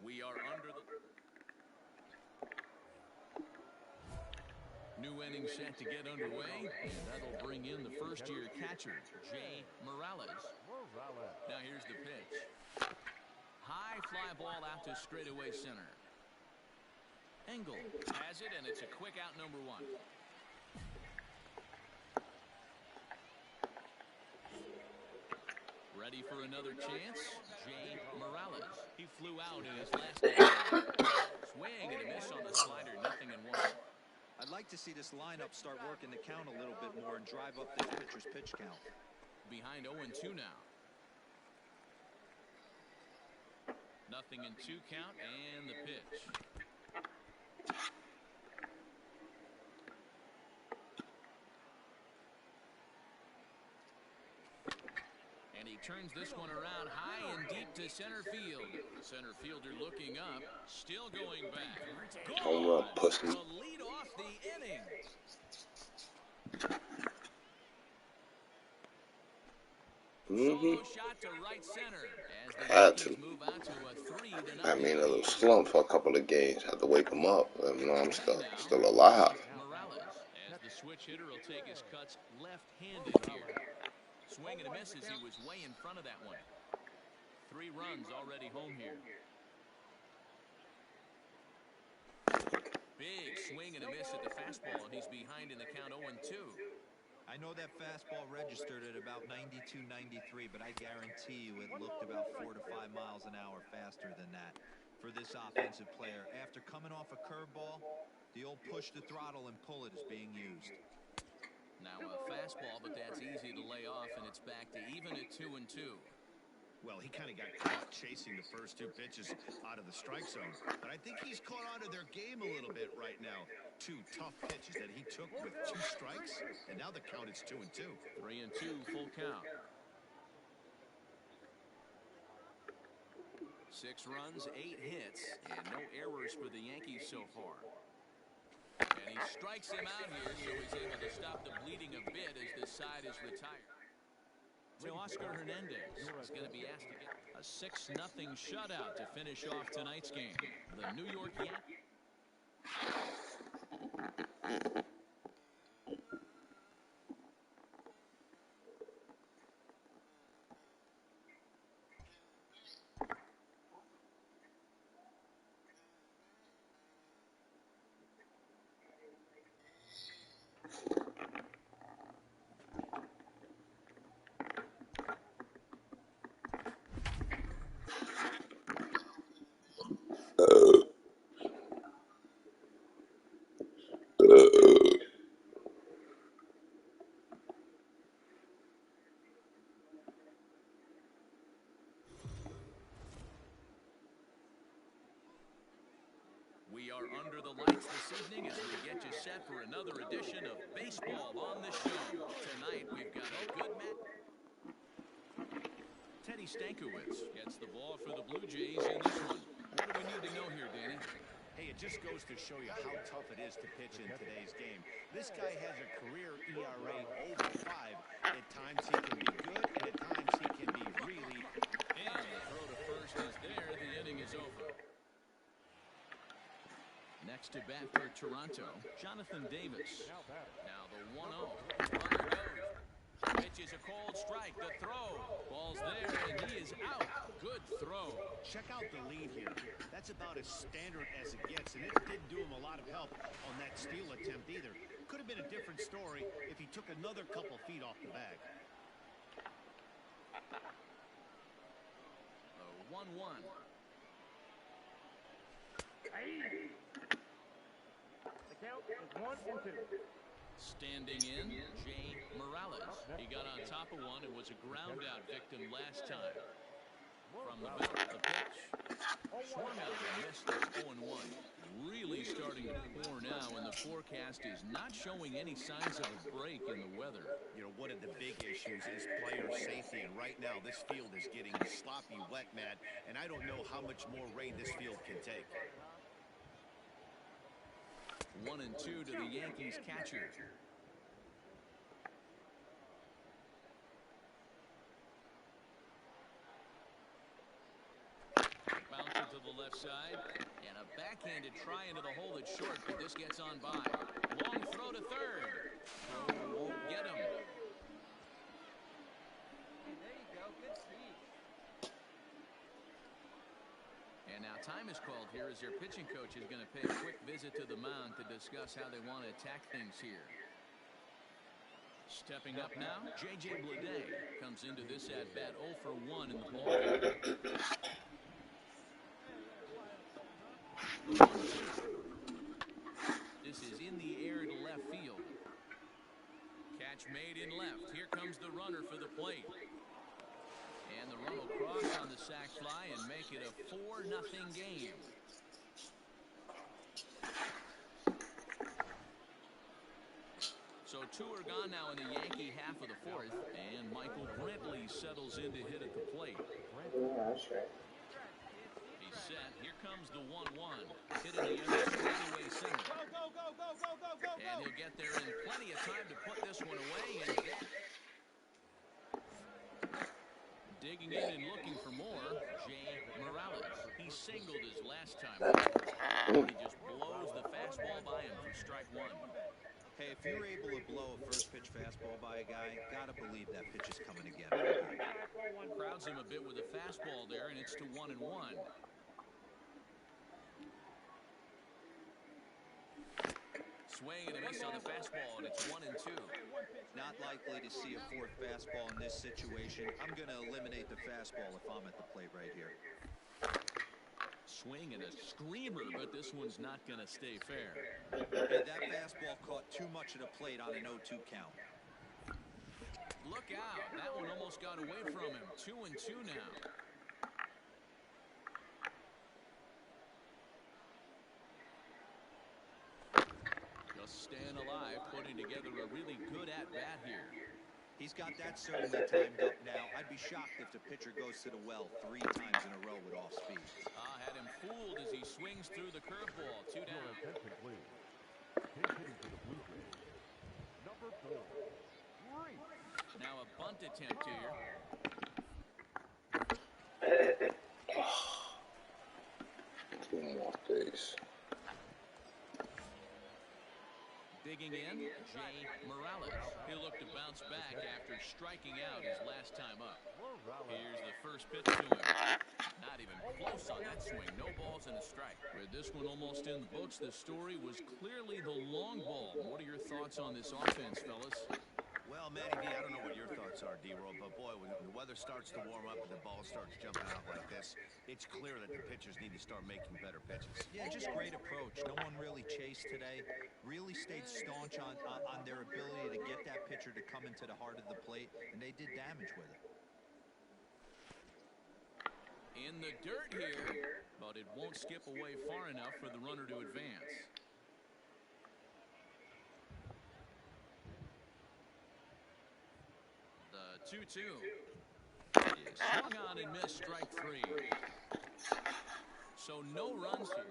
We are under the new inning set to get underway, and that'll bring in the first-year catcher, Jay Morales. Now here's the pitch. High fly ball out to straightaway center. Engel has it, and it's a quick out number 1. Ready for another chance? Jay Morales. He flew out in his last game. Swing and a miss on the slider, 0-1. I'd like like to see this lineup start working the count a little bit more and drive up this pitcher's pitch count. Behind 0-2 now. 0-2 count and the pitch. And he turns this one around high and deep to center field. The center fielder looking up, still going back. Home run, pussy. To lead off the inning. Solo shot to right center as the Yankees move out to a 3-0. I mean, a little slump for a couple of games. Had to wake him up. You know, I'm still alive. Morales, as the switch hitter will take his cuts left-handed here. Swing and a miss as he was way in front of that one. 3 runs already home here. Big swing and a miss at the fastball, and he's behind in the count 0-2. I know that fastball registered at about 92, 93, but I guarantee you it looked about 4 to 5 miles an hour faster than that. For this offensive player, after coming off a curveball, the old push the throttle and pull it is being used. Now a fastball, but that's easy to lay off, and it's back to even at 2-2. Well, he kind of got caught chasing the first 2 pitches out of the strike zone. But I think he's caught on to their game a little bit right now. 2 tough pitches that he took with 2 strikes, and now the count is 2-2. 3-2, full count. 6 runs, 8 hits, and no errors for the Yankees so far. And he strikes him out here, so he's able to stop the bleeding a bit as this side is retired. So Oscar Hernandez is going to be asked to get a 6-0 shutout to finish off tonight's game. The New York Yankees. We are under the lights this evening as we get you set for another edition of Baseball on the Show. Tonight we've got a good match. Teddy Stankiewicz gets the ball for the Blue Jays in this one. What do we need to know here, Danny? Hey, it just goes to show you how tough it is to pitch in today's game. This guy has a career ERA over 5. At times he can be good, and at times he can be really... And the throw to first is there. The inning is over. Next to bat for Toronto, Jonathan Davis. Now the 1-0. Runner goes. Pitch is a cold strike. The throw. Ball's there, and he is out. Good throw. Check out the lead here. That's about as standard as it gets, and it didn't do him a lot of help on that steal attempt either. Could have been a different story if he took another couple feet off the bag. 1-1. The count is 1-2. Standing in, Jay Morales. He got on top of one and was a ground out victim last time. From the middle, the pitch. Swung out and missed it. 0-1. Really starting to pour now, and the forecast is not showing any signs of a break in the weather. You know, one of the big issues is player safety, and right now this field is getting sloppy wet, Matt, and I don't know how much more rain this field can take. 1-2 to the Yankees catcher. Bouncer to the left side, and a backhanded try into the hole that's short, but this gets on by. Long throw to third. Throw won't get him. There you go. Good speed. And now time is called here as their pitching coach is going to pay a quick visit to the mound to discuss how they want to attack things here. Stepping up now, J.J. Bleday comes into this at-bat 0 for 1 in the ball. This is in the air to the runner for the plate. And the run will cross on the sac fly and make it a 4-0 game. So 2 are gone now in the Yankee half of the 4th, and Michael Brantley settles in to hit at the plate. Yeah, sure. He's set. Here comes the 1-1. Hit in the air straightaway center. And he'll get there in plenty of time to put this one away. And digging in and looking for more, Jay Morales. He singled his last time up. He just blows the fastball by him for strike 1. Hey, if you're able to blow a first pitch fastball by a guy, gotta believe that pitch is coming again right here. Crowds him a bit with a fastball there, and it's to 1-1. Swing and a miss on the fastball, and it's 1-2. Not likely to see a fourth fastball in this situation. I'm going to eliminate the fastball if I'm at the plate right here. Swing and a screamer, but this one's not going to stay fair. Hey, that fastball caught too much of the plate on an 0-2 count. Look out. That one almost got away from him. 2-2 now. Just staying alive, putting together a really good at-bat here. He's got that certainly timed up now. I'd be shocked if the pitcher goes to the well 3 times in a row with off speed. Had him fooled as he swings through the curveball. 2 down. Attention, please. Case hitting for the Blue Jays. Number 4, Reese. Now a bunt attempt here. Two more days. Digging in, Jay Morales. He'll look to bounce back after striking out his last time up. Here's the first pitch to him. Not even close on that swing. No balls and a strike. With this one almost in the books, the story was clearly the long ball. What are your thoughts on this offense, fellas? Well, Matty V, I don't know what your thoughts are, D-Roll, but boy, when the weather starts to warm up and the ball starts jumping out like this, it's clear that the pitchers need to start making better pitches. Yeah, just great approach. No one really chased today. Really stayed staunch on their ability to get that pitcher to come into the heart of the plate, and they did damage with it. In the dirt here, but it won't skip away far enough for the runner to advance. The 2-2. Swung on and missed, strike 3. So no runs here.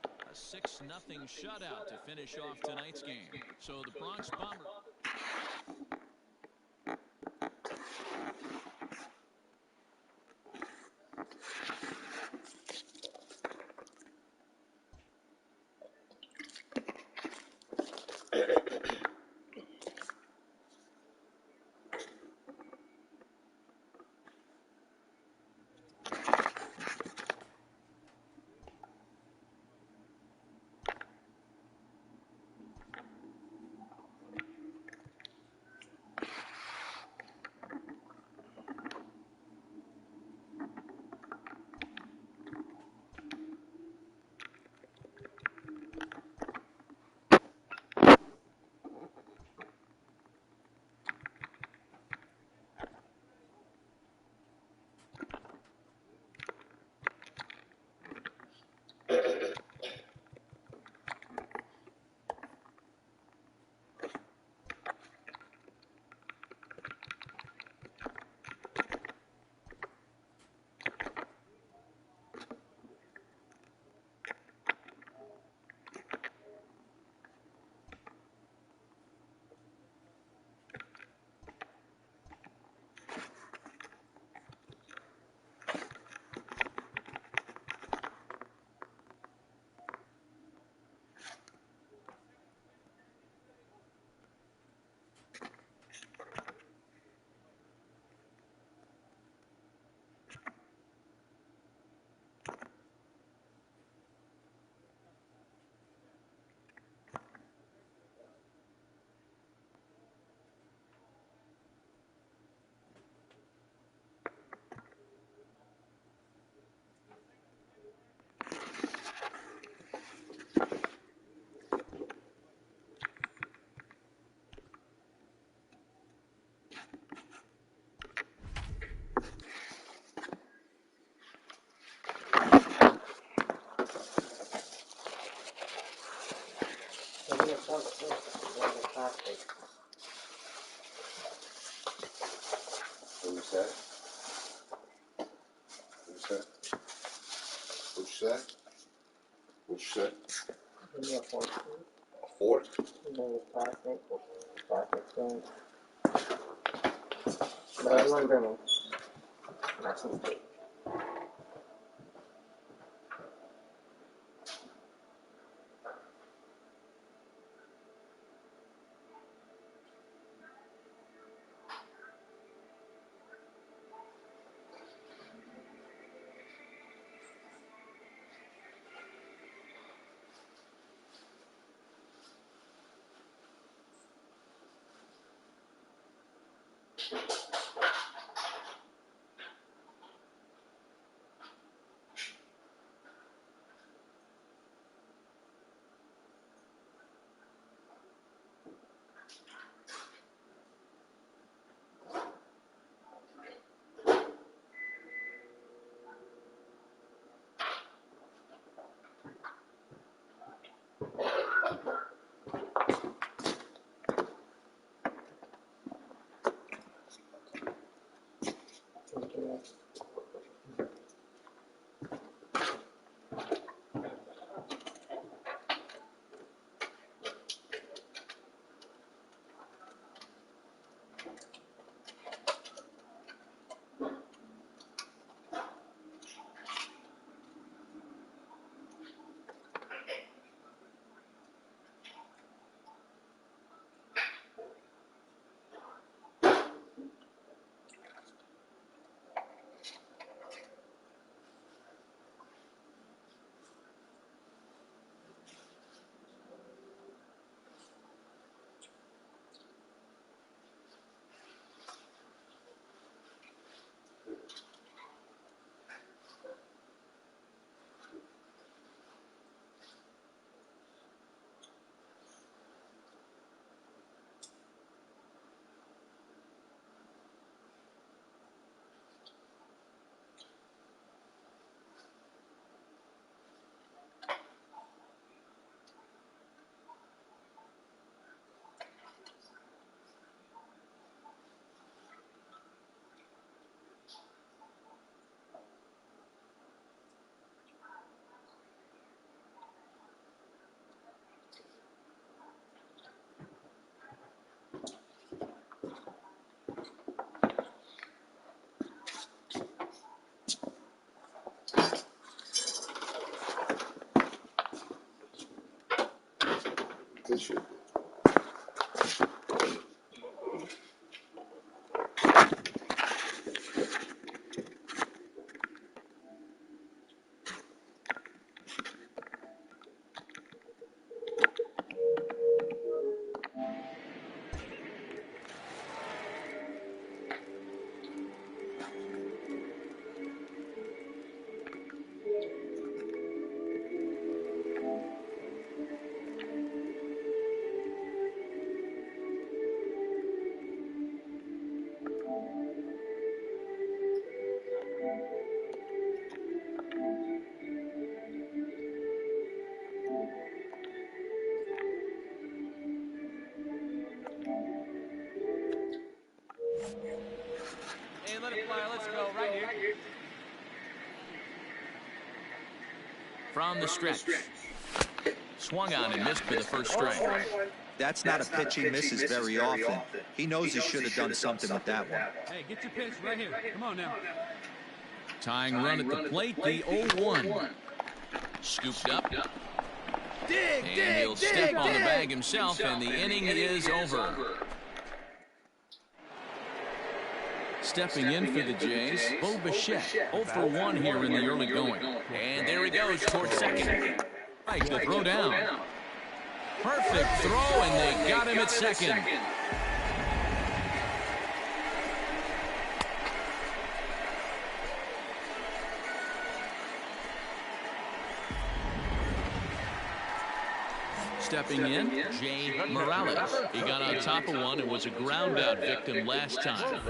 A 6-0 shutout to finish off tonight's game. So the Bronx Bombers. Give me a point, too. One of the plastic. What you say? What you say? What you say? What you say? Give me a fork, too. A fork? And then the plastic spoon. Whatever you want to bring me. Have some steak. Good shit. Hey, let it fly. Let's go right here. From the stretch. Swung on and missed for the first strike. That's not a pitch he misses very often. He knows he should have done something with that one. Hey, get your pitch right here. Come on now. Tying run at the plate, the 0-1. Scooped up. And he'll step on the bag himself, and the inning is over. Stepping in for the Jays, Bo Bichette, 0 for 1 here in the early going. And there he goes towards second. Right, the throw down. Perfect throw, and they got him at second. Stepping in, Jay Morales. He got on top of one and was a ground out victim last time.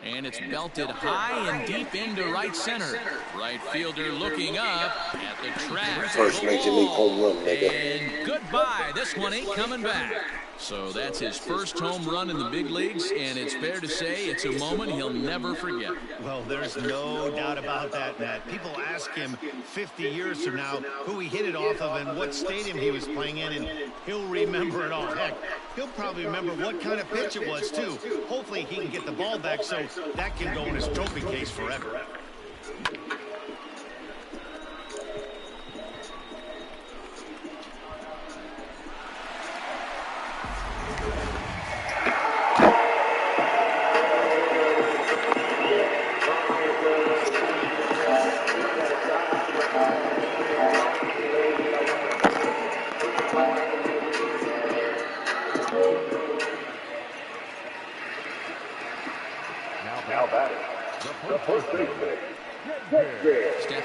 And it's belted high and deep into right center. Right fielder looking up at the track. First Major League home run, nigga. And goodbye. This one ain't coming back. So that's his first home run in the big leagues, and it's fair to say it's a moment he'll never forget. Well, there's no doubt about that, Matt. People ask him 50 years from now who he hit it off of and what stadium he was playing in, and he'll remember it all. Heck, he'll probably remember what kind of pitch it was, too. Hopefully he can get the ball back so that can go in his trophy case forever.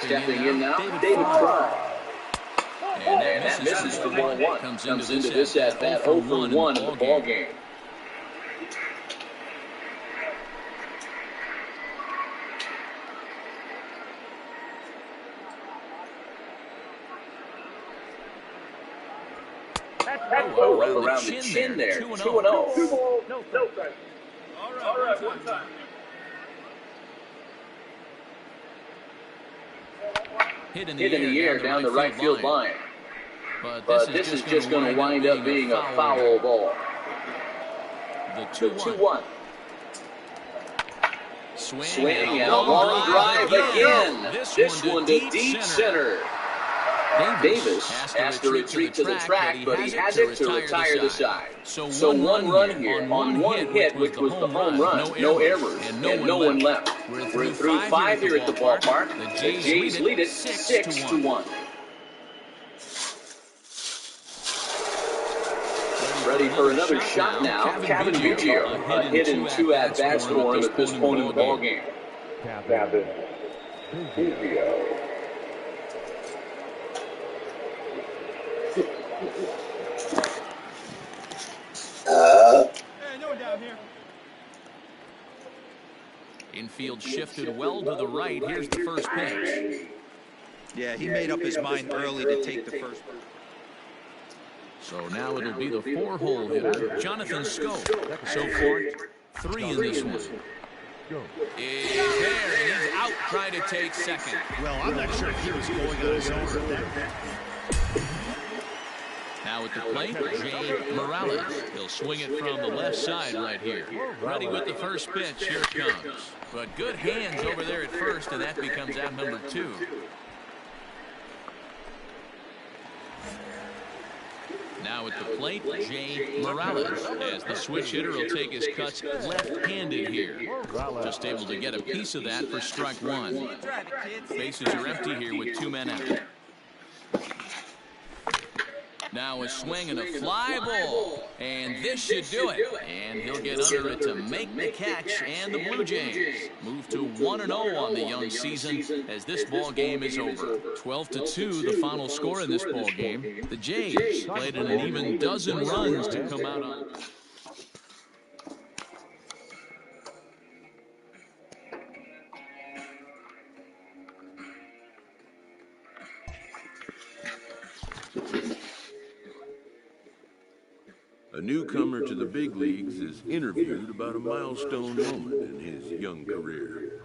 Stepping in now, David Fry. And that misses for ball one. Comes into this at bat 0 for 1 in the ball game. Around the chin there, 2-0. No strike. All right, one time. Hit in the air down the right field line. But this is just going to wind up being a foul ball. The 2-1. Swing and a long drive again. This one to deep center. Davis has to retreat to the track, but he has it to retire the side. So one run here on one hit, which was the home run, no errors, and no one left. We're through 5 here at the ballpark. The Jays lead it 6-1. Ready for another shot now. Kevin Biggio, a hit in 2 at-bats for him at this point in the ballgame. Kevin Biggio. Hey, no one down here. Infield shifted well to the right. Here's the first pitch. Yeah, he made up his mind early to take the first. So now it'll be the 4-hole hitter, Jonathan Scope. So far, 3 in this one. Is there, and he's out trying to take second. Well, I'm not sure if he was going on his own at that. Now at the plate, Jay Morales. He'll swing it from the left side right here. Ready with the first pitch. Here it comes. But good hands over there at first, and that becomes out number 2. Now at the plate, Jay Morales, as the switch hitter will take his cuts left-handed here. Just able to get a piece of that for strike 1. Bases are empty here with 2 men out. Now a swing and a fly ball, and this should do it. And he'll get under it to make the catch, and the Blue Jays move to 1-0 on the young season as this ball game is over. 12-2 the final score in this ball game. The Jays played in an even dozen runs to come out on. A newcomer to the big leagues is interviewed about a milestone moment in his young career.